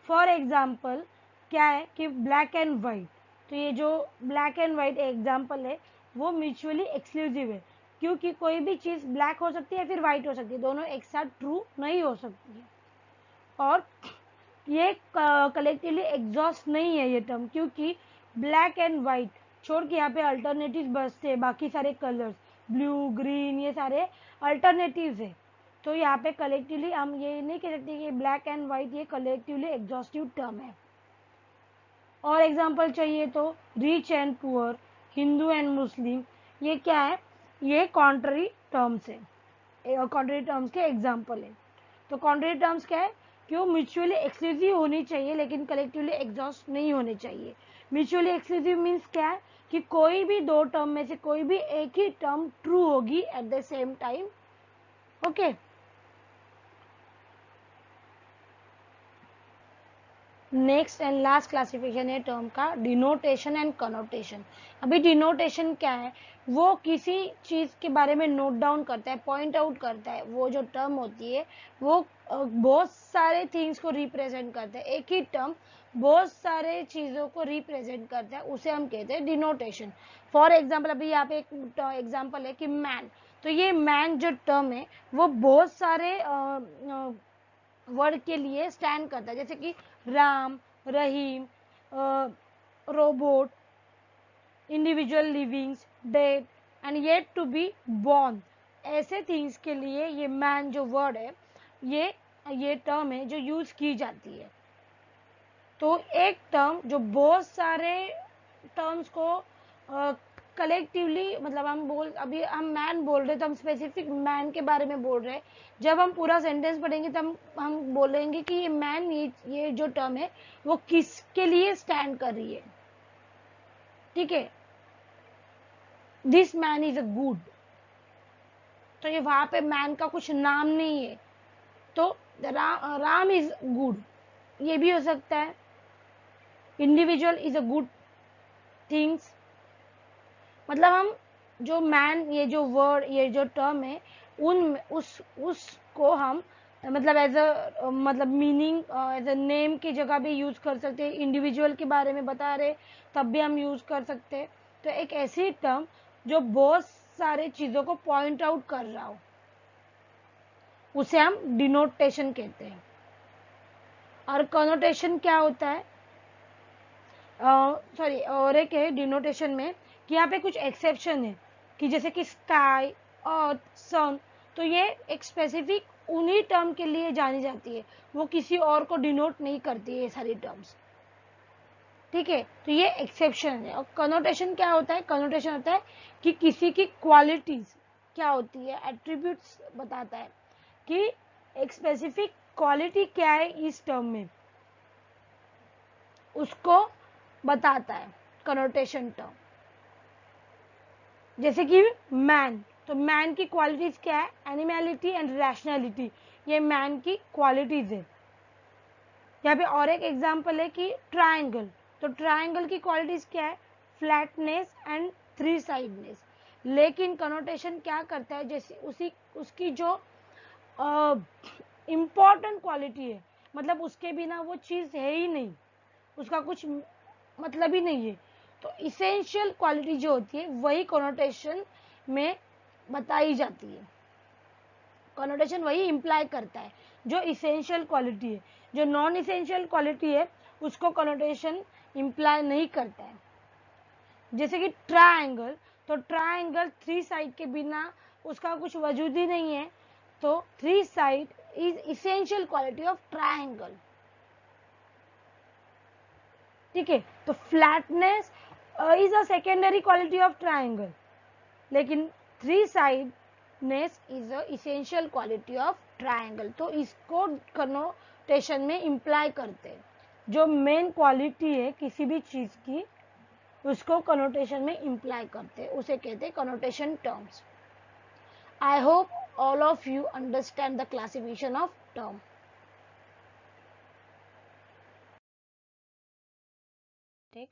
फॉर एग्जाम्पल क्या है कि ब्लैक एंड व्हाइट. तो ये जो ब्लैक एंड व्हाइट एग्जाम्पल है वो म्यूचुअली एक्सक्लूसिव है, क्योंकि कोई भी चीज ब्लैक हो सकती है फिर व्हाइट हो सकती है, दोनों एक साथ ट्रू नहीं हो सकती है. और ये कलेक्टिवली एग्जॉस्ट नहीं है ये टर्म, क्योंकि ब्लैक एंड व्हाइट छोड़ के यहाँ पे अल्टरनेटिव बचते हैं, बाकी सारे कलर्स ब्लू ग्रीन ये सारे अल्टरनेटिव्स है. तो यहाँ पे कलेक्टिवली हम ये नहीं कह सकते कि ब्लैक एंड व्हाइट ये कलेक्टिवली एग्जॉस्टिव टर्म है. और एग्जांपल चाहिए तो rich and poor, Hindu and Muslim, ये क्या है? ये कॉन्ट्ररी टर्म्स है, कॉन्ट्ररी टर्म्स के एग्जांपल है. तो कॉन्ट्ररी टर्म्स क्या है कि वो म्यूचुअली एक्सक्लूसिव होनी चाहिए लेकिन कलेक्टिवली एग्जॉस्ट नहीं होने चाहिए. म्यूचुअली एक्सक्लूसिव मीन्स क्या है कि कोई भी दो टर्म में से कोई भी एक ही टर्म ट्रू होगी at the same time. Okay. Next and last classification है टर्म का डिनोटेशन एंड कनोटेशन. अभी डिनोटेशन क्या है? वो किसी चीज के बारे में नोट डाउन करता है, पॉइंट आउट करता है. वो जो टर्म होती है वो बहुत सारे थिंग्स को रिप्रेजेंट करता है. एक ही टर्म बहुत सारे चीजों को रिप्रेजेंट करता है, उसे हम कहते हैं डिनोटेशन. फॉर एग्जाम्पल अभी यहाँ पे एक एग्जाम्पल है कि मैन. तो ये मैन जो टर्म है वो बहुत सारे वर्ड के लिए स्टैंड करता है, जैसे कि Ram, Rahim, robot, individual livings, dead and yet to be born. ऐसे थिंग्स के लिए ये मैन जो वर्ड है ये टर्म है जो यूज की जाती है. तो एक टर्म जो बहुत सारे टर्म्स को कलेक्टिवली मतलब अभी हम मैन बोल रहे तो हम स्पेसिफिक मैन के बारे में बोल रहे हैं. जब हम पूरा सेंटेंस पढ़ेंगे तब हम बोलेंगे कि ये मैन ये जो टर्म है वो किसके लिए स्टैंड कर रही है. ठीक है. This man is a good. तो ये वहां पे मैन का कुछ नाम नहीं है, तो राम इज गुड ये भी हो सकता है. Individual is a good things, मतलब हम जो मैन, ये जो वर्ड, ये जो टर्म है, उन उसको हम मतलब एज अ मतलब मीनिंग एज अ नेम की जगह भी यूज कर सकते हैं। इंडिविजुअल के बारे में बता रहे तब भी हम यूज कर सकते हैं। तो एक ऐसी टर्म जो बहुत सारे चीजों को पॉइंट आउट कर रहा हो, उसे हम डिनोटेशन कहते हैं। और कनोटेशन क्या होता है, सॉरी, और एक है डिनोटेशन में कि यहाँ पे कुछ एक्सेप्शन है, कि जैसे कि स्काई, अर्थ, सन, तो ये एक स्पेसिफिक उन्हीं टर्म के लिए जानी जाती है, वो किसी और को डिनोट नहीं करती है ये सारी टर्म्स। ठीक है, तो ये एक्सेप्शन है। और कनोटेशन क्या होता है, कनोटेशन होता है कि किसी की क्वालिटीज क्या होती है, एट्रीब्यूट्स बताता है कि एक स्पेसिफिक क्वालिटी क्या है इस टर्म में, उसको बताता है कनोटेशन टर्म। जैसे कि मैन, तो मैन की क्वालिटीज क्या है, एनिमैलिटी एंड रैशनैलिटी, ये मैन की क्वालिटीज है। यहाँ पे और एक एग्जांपल है कि ट्रायंगल, तो ट्रायंगल की क्वालिटीज क्या है, फ्लैटनेस एंड थ्री साइडनेस। लेकिन कनोटेशन क्या करता है, जैसे उसकी जो इम्पोर्टेंट क्वालिटी है, मतलब उसके बिना वो चीज है ही नहीं, उसका कुछ मतलब ही नहीं है, तो इसेंशियल क्वालिटी जो होती है वही कनोटेशन में बताई जाती है। कनोटेशन वही इंप्लाई करता है जो इसेंशियल क्वालिटी है, जो नॉन इसेंशियल क्वालिटी है उसको कनोटेशन इंप्लाई नहीं करता है। जैसे कि ट्रायंगल, तो ट्रायंगल थ्री साइड के बिना उसका कुछ वजूद ही नहीं है, तो three side is essential quality of triangle. ठीक है, तो flatness is a secondary quality of triangle, लेकिन three sideness is a essential quality of triangle. तो इसको कनोटेशन में इंप्लाई करते हैं, जो मेन क्वालिटी है किसी भी चीज की उसको कनोटेशन में इंप्लाई करते हैं, उसे कहते हैं connotation terms. I hope all of you understand the classification of term.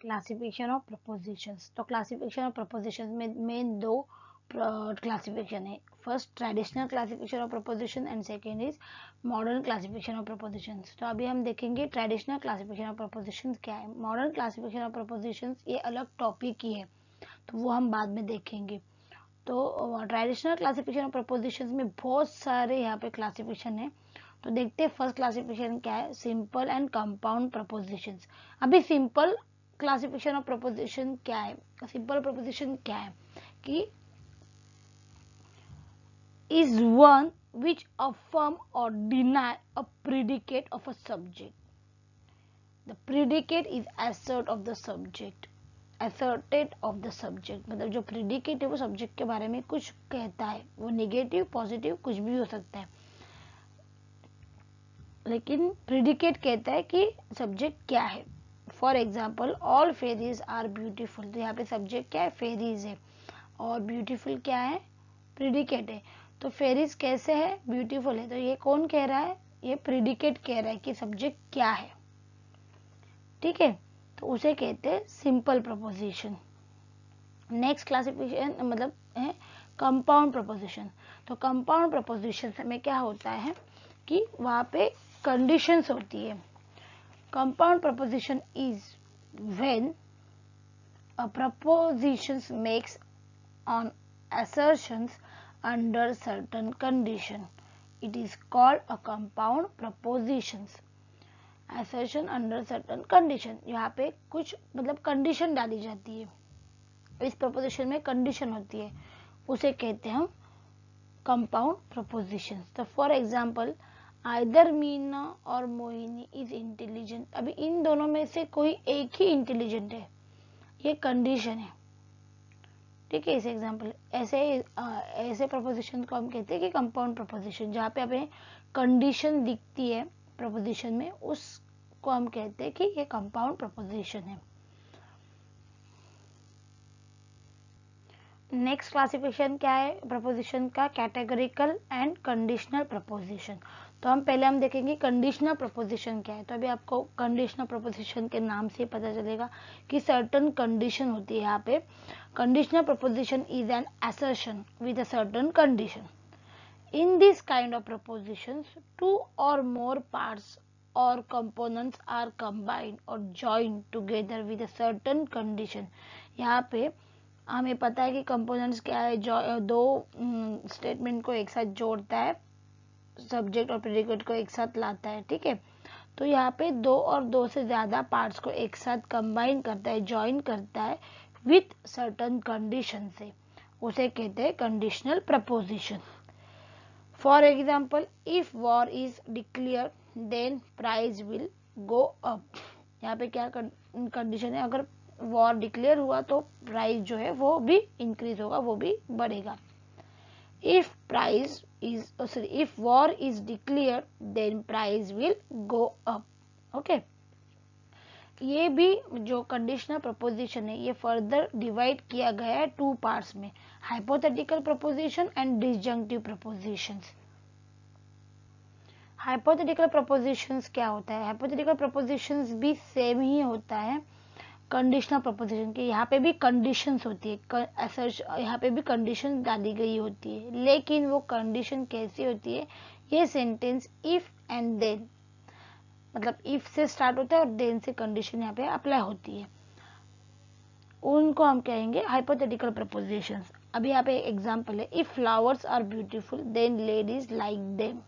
Classification of propositions, तो क्लासिफिकेशन ऑफ प्रपोजिशंस में मेन दो क्लासिफिकेशन है। First traditional classification of preposition and second is modern classification of propositions. तो अभी हम देखेंगे traditional classification of propositions क्या है। मॉडर्न क्लासिफिकेशन ऑफ प्रपोजिशंस ये अलग टॉपिक ही है, तो वो हम बाद में देखेंगे। तो ट्रेडिशनल क्लासिफिकेशन ऑफ प्रपोजिशंस में बहुत सारे यहाँ पे क्लासिफिकेशन है। तो देखते हैं फर्स्ट क्लासिफिकेशन क्या है, सिंपल एंड कंपाउंड प्रपोजिशंस। अभी सिंपल क्लासिफिकेशन ऑफ प्रपोजिशन क्या है, सिंपल प्रपोजिशन क्या है कि is one which affirm or deny a predicate of a subject. The predicate is assert of the subject, asserted of the subject, मतलब जो predicate है वो सब्जेक्ट के बारे में कुछ कहता है, वो नेगेटिव पॉजिटिव कुछ भी हो सकता है, लेकिन प्रिडिकेट कहता है कि सब्जेक्ट क्या है। For example all fairies are beautiful, तो यहाँ पे सब्जेक्ट क्या है, फेरीज है, और ब्यूटीफुल क्या है, प्रिडिकेट है। तो फेरीज कैसे है, ब्यूटीफुल है, तो ये कौन कह रहा है, ये प्रिडिकेट कह रहा है कि सब्जेक्ट क्या है। ठीक है, तो उसे कहते हैं सिंपल प्रपोजिशन। नेक्स्ट क्लासिफिकेशन मतलब है कंपाउंड प्रपोजिशन। तो कंपाउंड प्रपोजिशन में क्या होता है कि वहां पे कंडीशंस होती है। Compound preposition is when a preposition makes on assertions under certain condition, it is called a compound propositions। assertion under certain condition, यहाँ पे कुछ मतलब कंडीशन डाली जाती है, इस प्रपोजिशन में कंडीशन होती है, उसे कहते हैं हम कंपाउंड प्रपोजिशन। तो फॉर एग्जाम्पल आइदर मीना और मोहिनी इज इंटेलिजेंट, अभी इन दोनों में से कोई एक ही इंटेलिजेंट है, ये कंडीशन है। ठीक है, इस एग्जाम्पल ऐसे प्रपोजिशन को हम कहते हैं कि कंपाउंड प्रपोजिशन, जहाँ पे हमें कंडीशन दिखती है प्रपोजिशन में, उसको हम कहते हैं कि ये कंपाउंड प्रपोजिशन है। नेक्स्ट क्लासिफिकेशन क्या है प्रपोजिशन का, कैटेगोरिकल एंड कंडीशनल प्रपोजिशन। तो हम देखेंगे कंडीशनल प्रपोजिशन क्या है। तो अभी आपको कंडीशनल प्रपोजिशन के नाम से पता चलेगा कि सर्टन कंडीशन होती है। यहाँ पे conditional preposition is an assertion with a certain condition. In this kind of propositions, two or more parts or components are combined or joined together with a certain condition. यहाँ पे हमें पता है कि components क्या है, दो स्टेटमेंट को एक साथ जोड़ता है, सब्जेक्ट और प्रेडिकेट को एक साथ लाता है, ठीक है। तो यहाँ पे दो और दो से ज्यादा पार्ट्स को एक साथ कंबाइन करता है, ज्वाइन करता है विथ सर्टन कंडीशन से, उसे कहते हैं conditional preposition. For example, if war is declared, then price will go up. यहाँ पे क्या कंडीशन है, अगर वॉर डिक्लेयर हुआ तो प्राइस जो है वो भी इंक्रीज होगा, वो भी बढ़ेगा। If war is declared, then price will go up. Okay. ये भी जो कंडीशनल प्रपोजिशन है ये फर्दर डिवाइड किया गया है टू पार्ट्स में, hypothetical proposition and disjunctive propositions. Hypothetical propositions क्या होता है? हाइपोथेटिकल प्रपोजिशंस भी सेम ही होता है कंडीशनल प्रपोजिशन के। यहाँ पे भी कंडीशंस होती है, यहाँ पे भी कंडीशन डाली गई होती है, लेकिन वो कंडीशन कैसी होती है, ये सेंटेंस इफ एंड देन, मतलब इफ से स्टार्ट होता है और देन से कंडीशन यहाँ पे अप्लाई होती है, उनको हम कहेंगे हाइपोथेटिकल प्रपोजिशंस। अभी यहाँ पे एग्जांपल है, if flowers are beautiful then ladies like them.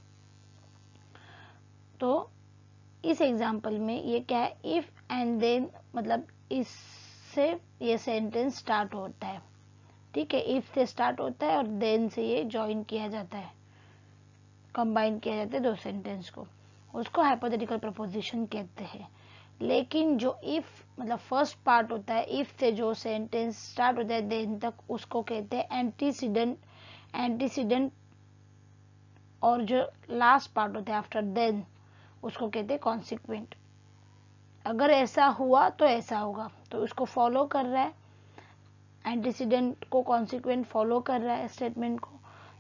तो इस एग्जांपल में ये क्या है, इफ एंड देन, मतलब इससे ये सेंटेंस स्टार्ट होता है, ठीक है। इफ से स्टार्ट होता है और देन से ये ज्वाइन किया जाता है, कंबाइन किया जाता है दो सेंटेंस को, उसको हाइपोथेटिकल प्रपोजिशन कहते हैं। लेकिन जो इफ मतलब फर्स्ट पार्ट होता है, इफ से जो सेंटेंस स्टार्ट होता है देन तक, उसको कहते हैं एंटीसीडेंट, और जो लास्ट पार्ट होता है आफ्टर देन, उसको कहते हैं कॉन्सिक्वेंट। अगर ऐसा हुआ तो ऐसा होगा, तो उसको फॉलो कर रहा है, एंटीसीडेंट को कॉन्सिक्वेंट फॉलो कर रहा है स्टेटमेंट को।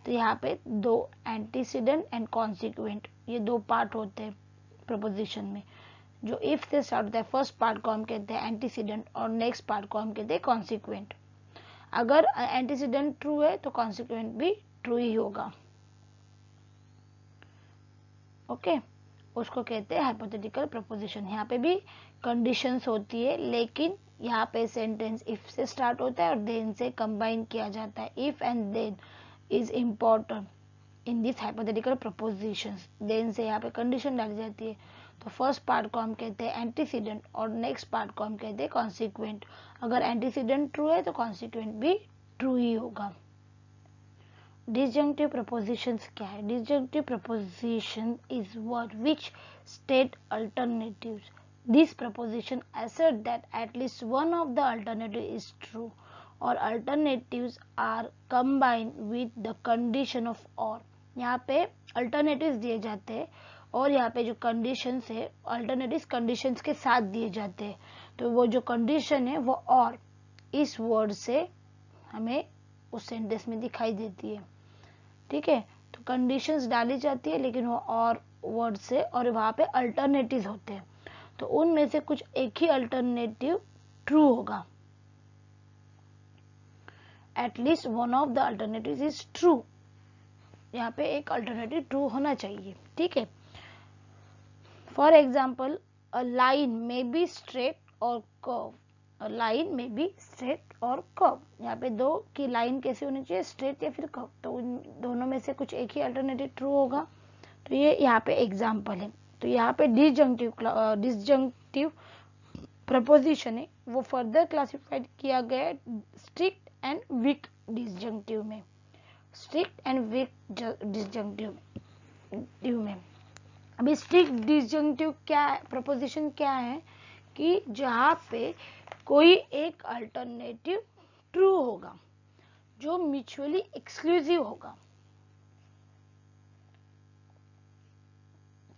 तो यहाँ पे दो एंटीसीडेंट एंड कॉन्सिक्वेंट, ये दो पार्ट होते हैं प्रपोजिशन में। जो इफ से स्टार्ट होता है, फर्स्ट पार्ट को हम कहते हैं एंटीसीडेंट और नेक्स्ट पार्ट को हम कहते हैं कॉन्सिक्वेंट। अगर एंटीसीडेंट ट्रू है तो कॉन्सिक्वेंट भी ट्रू ही होगा, ओके। उसको कहते हैं हाइपोथेटिकल प्रपोजिशन। यहाँ पे भी कंडीशंस होती है, लेकिन यहाँ पे सेंटेंस इफ से स्टार्ट होता है और देन से कंबाइन किया जाता है। If and then is important in this hypothetical propositions. Then से यहाँ पे कंडीशन डाली जाती है। तो फर्स्ट पार्ट को हम कहते हैं एंटीसीडेंट और नेक्स्ट पार्ट को हम कहते हैं कॉन्सिक्वेंट। अगर एंटीसीडेंट ट्रू है तो कॉन्सिक्वेंट भी ट्रू ही होगा। Disjunctive prepositions क्या है? Disjunctive preposition is word which state alternatives. This preposition assert that at least one of the alternative is true or alternatives are combined with the condition of or. यहाँ पे alternatives दिए जाते हैं और यहाँ पे जो conditions है alternatives conditions के साथ दिए जाते हैं। तो वो जो condition है वो और इस word से हमें उस सेंटेंस में दिखाई देती है, ठीक है। तो कंडीशंस डाली जाती है लेकिन वो और वर्ड से, और वहां पे अल्टरनेटिव होते हैं, तो उनमें से कुछ एक ही अल्टरनेटिव ट्रू होगा। At least one of the alternative is true, यहाँ पे एक अल्टरनेटिव ट्रू होना चाहिए, ठीक है। For example, a line may be straight और कर्व। लाइन में भी स्ट्रेट और कर्व, यहाँ पे दो की लाइन कैसी होनी चाहिए, स्ट्रेट या फिर कर्व, तो उन दोनों में से कुछ एक ही अल्टरनेटिव ट्रू होगा। तो ये यहाँ पे एग्जांपल है। तो यहाँ पे डिसजंक्टिव प्रपोजिशन है वो फर्दर क्लासिफाइड किया गया है स्ट्रिक्ट एंड वीक डिसजंक्टिव में। स्ट्रिक्ट एंड वीक डिसजंक्टिव में अभी स्ट्रिक्ट डिसजंक्टिव क्या है, प्रपोजिशन क्या है कि जहाँ पे कोई एक अल्टरनेटिव ट्रू होगा जो म्यूचुअली एक्सक्लूसिव होगा।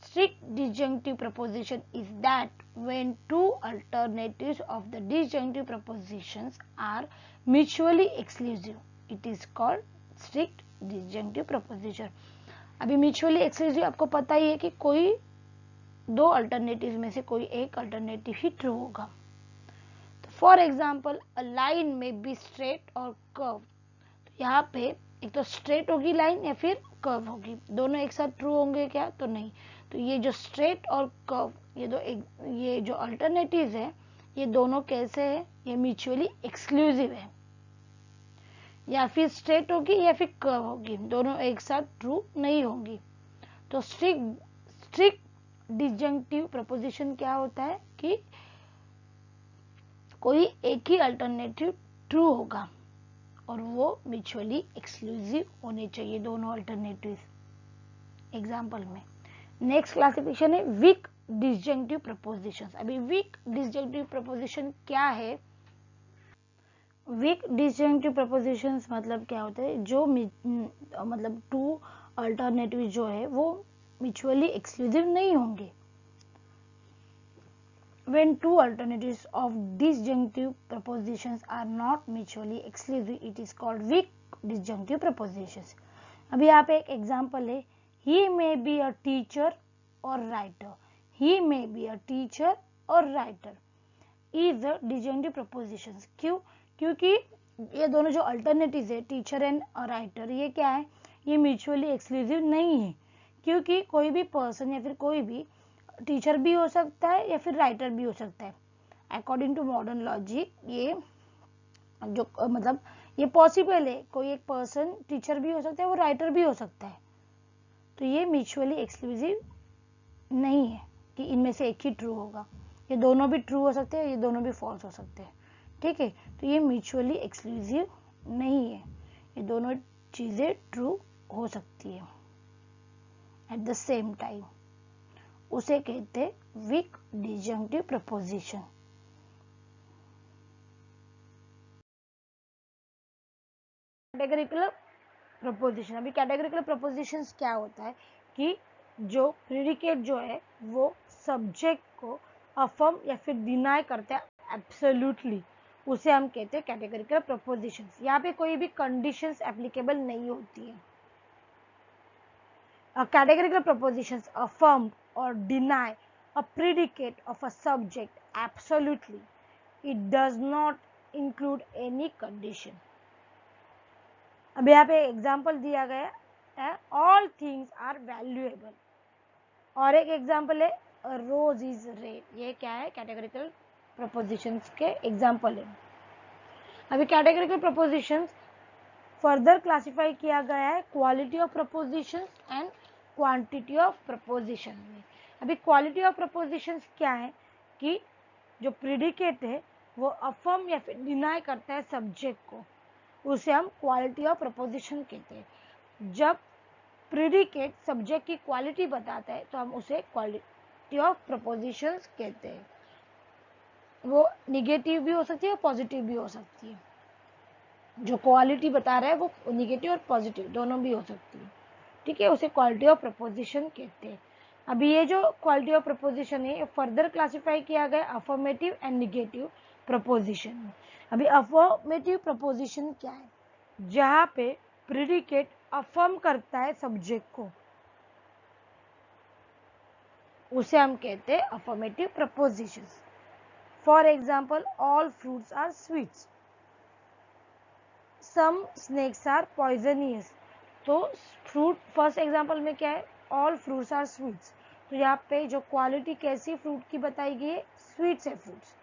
Strict disjunctive proposition is that when two alternatives of the disjunctive propositions are mutually exclusive, it is called strict disjunctive proposition. अभी म्यूचुअली एक्सक्लूसिव आपको पता ही है कि कोई दो अल्टरनेटिव में से कोई एक अल्टरनेटिव ही ट्रू होगा। तो फॉर एग्जाम्पल अ लाइन में बी स्ट्रेट और कर्व, तो यहाँ पे एक तो स्ट्रेट होगी लाइन या फिर कर्व होगी, दोनों एक साथ ट्रू होंगे क्या? तो नहीं। तो ये जो स्ट्रेट और कर्व, ये जो अल्टरनेटिव है, ये दोनों कैसे है? ये म्यूचुअली एक्सक्लूसिव है। या फिर स्ट्रेट होगी या फिर कर्व होगी, दोनों एक साथ ट्रू नहीं होंगी। तो स्ट्रिक्ट डिसजंक्टिव प्रपोजिशन क्या होता है कि कोई एक ही अल्टरनेटिव ट्रू होगा और वो म्यूचुअली एक्सक्लूसिव होने चाहिए दोनों अल्टरनेटिव। एग्जाम्पल में नेक्स्ट क्लासिफिकेशन है वीक डिसजंक्टिव प्रपोजिशंस। अभी वीक डिसजंक्टिव प्रपोजिशन क्या है? वीक डिसजंक्टिव प्रपोजिशंस मतलब क्या होता है? जो मतलब टू अल्टरनेटिव जो है वो म्यूचुअली एक्सक्लूसिव नहीं होंगे। When two alternatives of disjunctive prepositions are not mutually exclusive, it is called weak disjunctive prepositions. अभी यहाँ पे एक एग्जाम्पल है, he may be a teacher or writer. He may be a teacher or writer is a disjunctive prepositions. क्यों? क्योंकि ये दोनों जो अल्टरनेटिव है टीचर एंड राइटर, ये क्या है? ये म्यूचुअली एक्सक्लूसिव नहीं है, क्योंकि कोई भी पर्सन या फिर कोई भी टीचर भी हो सकता है या फिर राइटर भी हो सकता है। अकॉर्डिंग टू मॉडर्न लॉजिक ये जो मतलब ये पॉसिबल है, कोई एक पर्सन टीचर भी हो सकता है, वो राइटर भी हो सकता है। तो ये म्यूचुअली एक्सक्लूसिव नहीं है कि इनमें से एक ही ट्रू होगा। ये दोनों भी ट्रू हो सकते हैं, ये दोनों भी फॉल्स हो सकते हैं। ठीक है, तो ये म्यूचुअली एक्सक्लूसिव नहीं है, ये दोनों चीजें ट्रू हो सकती है एट द सेम टाइम। उसे कहते हैं वीक डिसजंक्टिव प्रपोजिशन। Categorical preposition. अभी कैटेगरिकल प्रपोजिशंस क्या होता है कि जो प्रेडिकेट जो है वो सब्जेक्ट को अफर्म या फिर डिनाई करता है एब्सोल्युटली, उसे हम कहते हैं कैटेगरिकल प्रपोजिशंस। यहाँ पे कोई भी कंडीशंस एप्लीकेबल नहीं होती है। Categorical propositions affirm or deny a predicate of a subject absolutely. It does not include any condition. अब यहाँ पे एग्जाम्पल दिया गया है all things are valuable, और एक एग्जाम्पल है रोज इज रेड। ये क्या है? कैटेगरिकल प्रपोजिशंस के एग्जाम्पल है। अभी कैटेगरिकल प्रपोजिशंस फर्दर क्लासिफाई किया गया है quality of propositions and quantity of preposition में। अभी क्वालिटी ऑफ प्रपोजिशंस क्या है कि जो प्रेडिकेट है वो अफर्म या फिर डिनाई करता है सब्जेक्ट को, उसे हम क्वालिटी ऑफ प्रपोजिशन कहते हैं। जब प्रेडिकेट सब्जेक्ट की क्वालिटी बताता है तो हम उसे क्वालिटी ऑफ प्रपोजिशंस कहते हैं। वो निगेटिव भी हो सकती है और पॉजिटिव भी हो सकती है। जो क्वालिटी बता रहा है वो निगेटिव और पॉजिटिव दोनों भी हो सकती है। ठीक है, उसे क्वालिटी ऑफ प्रपोजिशन कहते हैं। अभी ये जो क्वालिटी ऑफ प्रपोजिशन है फर्दर क्लासिफाई किया गया अफर्मेटिव एंड निगेटिव प्रपोजिशन में। अभी अफर्मेटिव प्रपोजिशन क्या है? जहां पे प्रेडिकेट अफर्म करता है सब्जेक्ट को, उसे हम कहते हैं affirmative proposition. For example all fruits are sweets, some snakes are poisonous. तो फ्रूट फर्स्ट एग्जाम्पल में क्या है? All fruits are sweets. तो यहाँ पे जो क्वालिटी कैसी फ्रूट की बताई गई है? स्वीट्स है फ्रूट्स।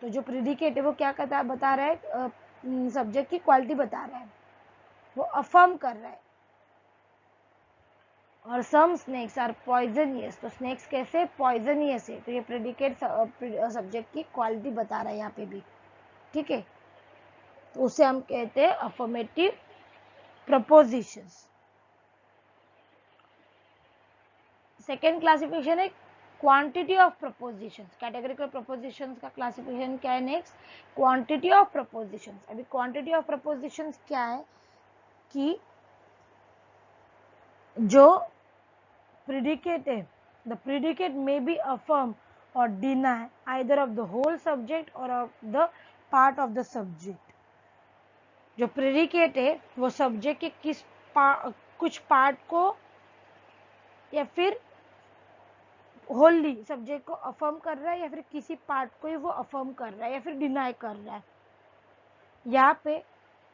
तो जो प्रेडिकेट है वो क्या बता रहा है? सब्जेक्ट की क्वालिटी बता रहा है, वो अफर्म कर रहा है। और सम स्नेक्स आर पॉइजनियस, तो स्नेक्स कैसे? पॉइजनियस है। तो ये प्रेडिकेट सब्जेक्ट की क्वालिटी बता रहा है यहाँ पे भी। ठीक है, तो उसे हम कहते हैं अफर्मेटिव प्रपोजिशंस। सेकेंड क्लासिफिकेशन है quantity of propositions. Categorical propositions का क्लासिफिकेशन क्या है? Next quantity of propositions. अभी क्वांटिटी ऑफ प्रपोजिशंस क्या है कि जो प्रेडिकेट है, the predicate may be affirm और deny either of the whole subject और of the part of the subject. जो प्रेडिकेट है वो सब्जेक्ट के किस कुछ पार्ट को या फिर होली सब्जेक्ट को अफर्म कर रहा है या फिर किसी पार्ट को ही वो अफर्म कर रहा है या फिर डिनाई कर रहा है। यहाँ पे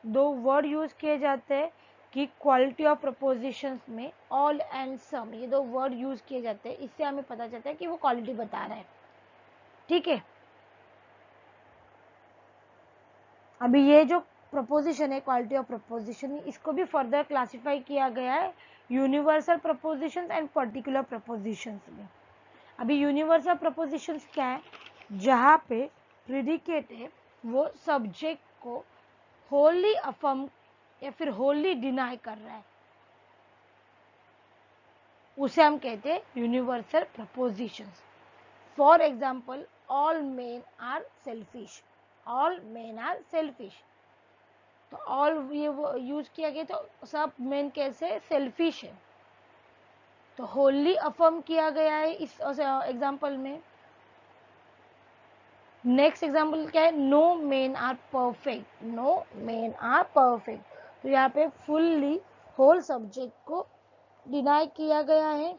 दो वर्ड यूज किए जाते हैं कि क्वालिटी ऑफ प्रपोजिशंस में ऑल एंड सम, ये दो वर्ड यूज किए जाते हैं। इससे हमें पता चलता है कि वो क्वालिटी बता रहा है। ठीक है, अभी ये जो प्रपोजिशन है क्वालिटी ऑफ प्रपोजिशन, इसको भी फर्दर क्लासिफाई किया गया है universal propositions and particular propositions में। अभी यूनिवर्सल प्रपोजिशंस क्या है, जहाँ पे प्रेडिकेट है वो सब्जेक्ट को होली अफर्म या फिर होली डिनाई कर रहा है, उसे हम कहते हैं universal propositions. For example, all men are selfish, all men are selfish. तो ऑल ये यूज किया गया, तो सब मेन कैसे सेल्फिश है, तो होली अफर्म किया गया है इस एग्जाम्पल में। नेक्स्ट एग्जाम्पल क्या है, no men are perfect, no men are perfect. तो यहाँ पे फुल्ली होल सब्जेक्ट को डिनाई किया गया है।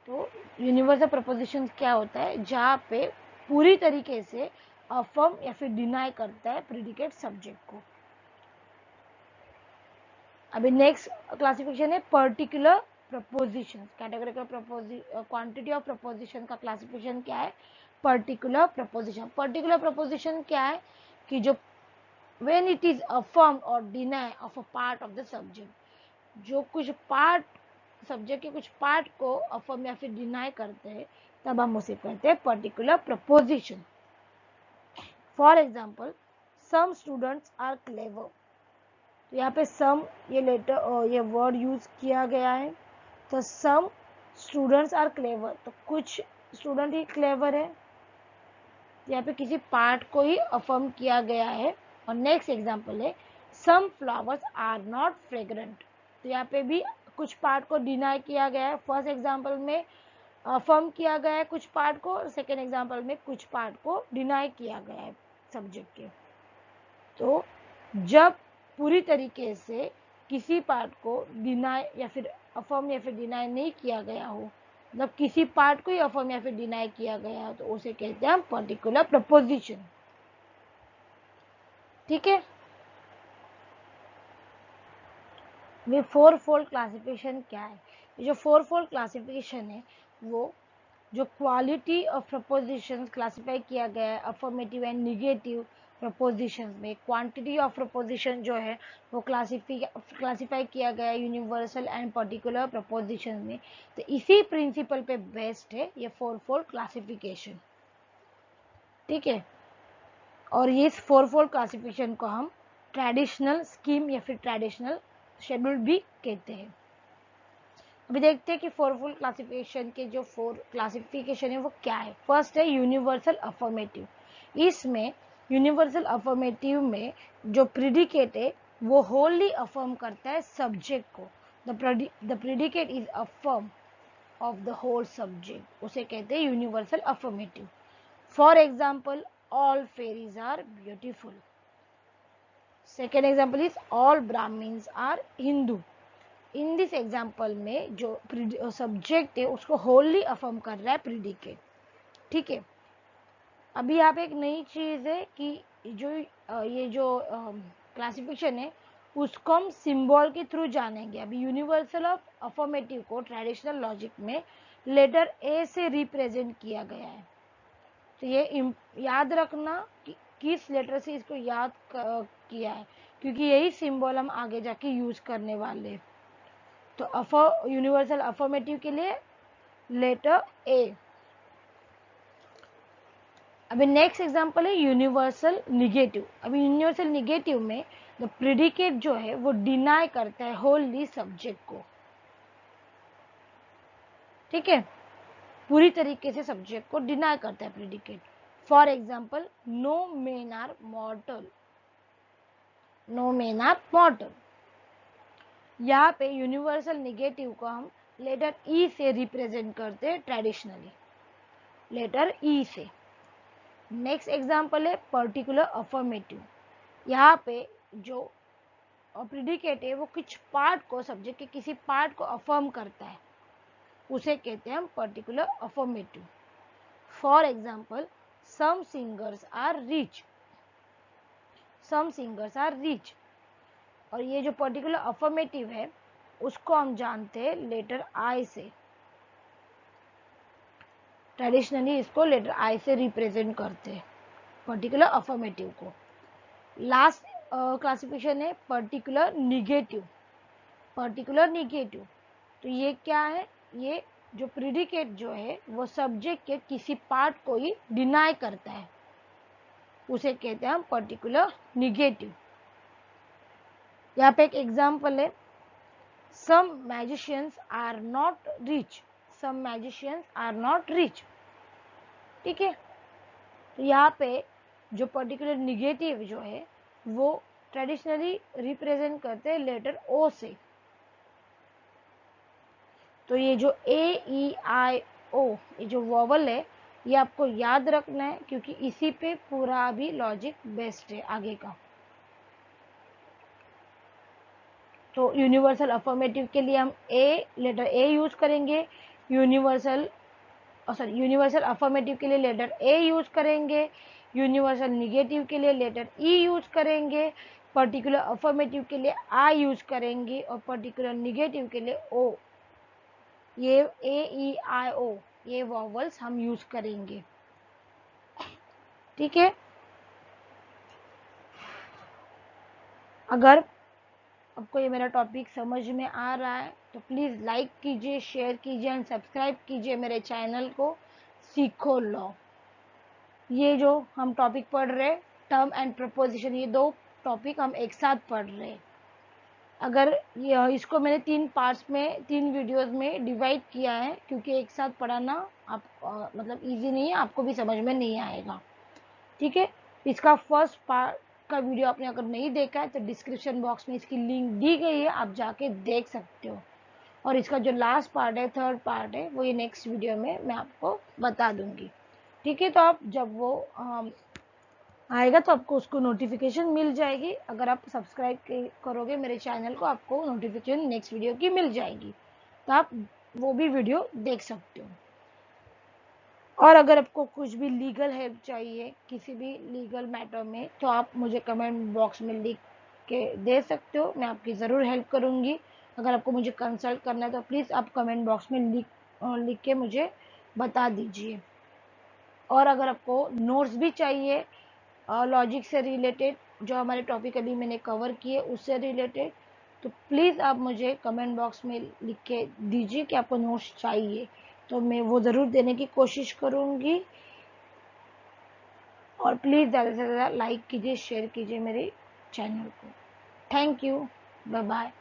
तो यूनिवर्सल प्रपोजिशन क्या होता है, जहाँ पे पूरी तरीके से अफर्म या फिर डिनाई करता है प्रेडिकेट सब्जेक्ट को। अभी नेक्स्ट क्लासिफिकेशन है particular preposition. Categorical quantity of preposition का क्लासिफिकेशन क्या है, पर्टिकुलर प्रपोजिशन। पर्टिकुलर प्रपोजिशन क्या है कि जो when it is affirmed or deny of a part of the subject, जो कुछ पार्ट सब्जेक्ट के कुछ पार्ट को अफर्म या फिर डिनाई करते हैं, तब हम उसे कहते हैं particular proposition. For example, some students are clever. तो यहाँ पे सम ये लेटर ये वर्ड यूज किया गया है, तो सम स्टूडेंट्स आर क्लेवर, तो कुछ स्टूडेंट ही क्लेवर है, यहाँ पे किसी पार्ट को ही अफर्म किया गया है। और नेक्स्ट एग्जाम्पल है some flowers are not fragrant. तो यहाँ पे भी कुछ पार्ट को डिनाई किया गया है। फर्स्ट एग्जाम्पल में अफर्म किया गया है कुछ पार्ट को, सेकेंड एग्जाम्पल में कुछ पार्ट को डिनाई किया गया है सब्जेक्ट के। तो जब पूरी तरीके से किसी पार्ट को डिनाई या फिर अफर्म या फिर डिनाई नहीं किया गया हो, मतलब किसी पार्ट को ही अफर्म या फिर डिनाई किया गया हो, तो उसे कहते हैं हम पर्टिकुलर प्रपोजिशन। ठीक है, ये फोर फोल्ड क्लासिफिकेशन क्या है, ये जो फोर फोल्ड क्लासिफिकेशन है वो जो क्वालिटी ऑफ प्रपोजिशन क्लासिफाई किया गया है अफर्मेटिव एंड निगेटिव प्रपोजिशन में। क्वांटिटी ऑफ प्रपोजिशन जो है वो क्लासिफाई किया गया है यूनिवर्सल एंड पर्टिकुलर प्रपोजिशन में। तो इसी प्रिंसिपल पे बेस्ड है ये फोर फोल्ड क्लासिफिकेशन। ठीक है, और ये इस फोर फोल्ड क्लासिफिकेशन को हम ट्रेडिशनल स्कीम या फिर ट्रेडिशनल शेड्यूल भी कहते हैं। अभी देखते हैं कि फोर फोल्ड क्लासिफिकेशन के जो फोर क्लासिफिकेशन है वो क्या है। फर्स्ट है यूनिवर्सल अफर्मेटिव। इसमें यूनिवर्सल अफर्मेटिव में जो प्रेडिकेट है वो होली अफर्म करता है सब्जेक्ट को। The predicate is affirm of the whole subject, उसे कहते हैं universal affirmative. For example, all fairies are beautiful. Second example is all Brahmins are Hindu. In this example में जो सब्जेक्ट है उसको होली अफर्म कर रहा है प्रेडिकेट। ठीक है, अभी यहाँ पे एक नई चीज है कि ये जो क्लासिफिकेशन है उसको हम सिंबल के थ्रू जानेंगे। अभी यूनिवर्सल ऑफ अफर्मेटिव को ट्रेडिशनल लॉजिक में लेटर ए से रिप्रेजेंट किया गया है। तो ये याद रखना कि किस लेटर से इसको याद किया है, क्योंकि यही सिंबल हम आगे जाके यूज करने वाले हैं। तो यूनिवर्सल अफर्मेटिव के लिए लेटर ए। अभी नेक्स्ट एग्जांपल है यूनिवर्सल निगेटिव। अभी यूनिवर्सल निगेटिव में द प्रेडिकेट जो है वो डिनाई करता है होली सब्जेक्ट को। ठीक है, पूरी तरीके से सब्जेक्ट को डिनाई करता है predicate. For example, no men are mortal, no men are mortal. यहाँ पे यूनिवर्सल निगेटिव को हम लेटर ई से रिप्रेजेंट करते हैं ट्रेडिशनली, लेटर ई से। नेक्स्ट एग्जाम्पल है पर्टिकुलर अफर्मेटिव। यहाँ पे जो प्रिडिकेट है वो कुछ पार्ट को, सब्जेक्ट के किसी पार्ट को अफर्म करता है, उसे कहते हैं हम particular affirmative. For example, some singers are rich, some singers are rich. और ये जो पर्टिकुलर अफर्मेटिव है उसको हम जानते हैं लेटर आई से। ट्रेडिशनली इसको लेटर आई से रिप्रेजेंट करते हैं पर्टिकुलर अफर्मेटिव को। लास्ट क्लासिफिकेशन है पर्टिकुलर निगेटिव। पर्टिकुलर निगेटिव, तो ये क्या है, ये जो प्रिडिकेट जो है वो सब्जेक्ट के किसी पार्ट को ही डिनाई करता है, उसे कहते हैं हम पर्टिकुलर निगेटिव। यहाँ पे एक एग्जाम्पल है, some magicians are not rich, some magicians are not rich. ठीक है, तो यहाँ पे जो पर्टिकुलर निगेटिव जो है वो ट्रेडिशनली रिप्रेजेंट करते हैं लेटर ओ से। तो ये जो ए ई आई ओ, ये जो वॉवल है ये आपको याद रखना है, क्योंकि इसी पे पूरा अभी लॉजिक बेस्ड है आगे का। तो यूनिवर्सल अफर्मेटिव के लिए हम लेटर ए यूज करेंगे, यूनिवर्सल अफर्मेटिव के लिए लेटर ए यूज करेंगे, यूनिवर्सल निगेटिव के लिए लेटर ई यूज करेंगे, पर्टिकुलर अफर्मेटिव के लिए आई यूज करेंगे, और पर्टिकुलर निगेटिव के लिए ओ, ये ए ई आई ओ, ये वॉवल्स हम यूज करेंगे। ठीक है, अगर आपको ये मेरा टॉपिक समझ में आ रहा है तो प्लीज़ लाइक कीजिए, शेयर कीजिए एंड सब्सक्राइब कीजिए मेरे चैनल को सीखो लॉ। ये जो हम टॉपिक पढ़ रहे, टर्म एंड प्रपोजिशन, ये दो टॉपिक हम एक साथ पढ़ रहे हैं। अगर इसको मैंने 3 पार्ट्स में, 3 वीडियोस में डिवाइड किया है, क्योंकि एक साथ पढ़ाना आप मतलब इजी नहीं है, आपको भी समझ में नहीं आएगा। ठीक है, इसका फर्स्ट पार्ट का वीडियो आपने अगर नहीं देखा है तो डिस्क्रिप्शन बॉक्स में इसकी लिंक दी गई है, आप जाके देख सकते हो। और इसका जो लास्ट पार्ट है, थर्ड पार्ट है, वो ये नेक्स्ट वीडियो में मैं आपको बता दूंगी। ठीक है, तो आप जब वो आएगा तो आपको उसको नोटिफिकेशन मिल जाएगी। अगर आप सब्सक्राइब करोगे मेरे चैनल को, आपको नोटिफिकेशन नेक्स्ट वीडियो की मिल जाएगी, तो आप वो भी वीडियो देख सकते हो। और अगर आपको कुछ भी लीगल हेल्प चाहिए किसी भी लीगल मैटर में, तो आप मुझे कमेंट बॉक्स में लिख के दे सकते हो, मैं आपकी ज़रूर हेल्प करूँगी। अगर आपको मुझे कंसल्ट करना है तो प्लीज़ आप कमेंट बॉक्स में लिख के मुझे बता दीजिए। और अगर आपको नोट्स भी चाहिए लॉजिक से रिलेटेड, जो हमारे टॉपिक अभी मैंने कवर किए उससे रिलेटेड, तो प्लीज़ आप मुझे कमेंट बॉक्स में लिख के दीजिए कि आपको नोट्स चाहिए, तो मैं वो ज़रूर देने की कोशिश करूँगी। और प्लीज़ ज़्यादा से ज़्यादा लाइक कीजिए, शेयर कीजिए मेरे चैनल को। Thank you, bye bye.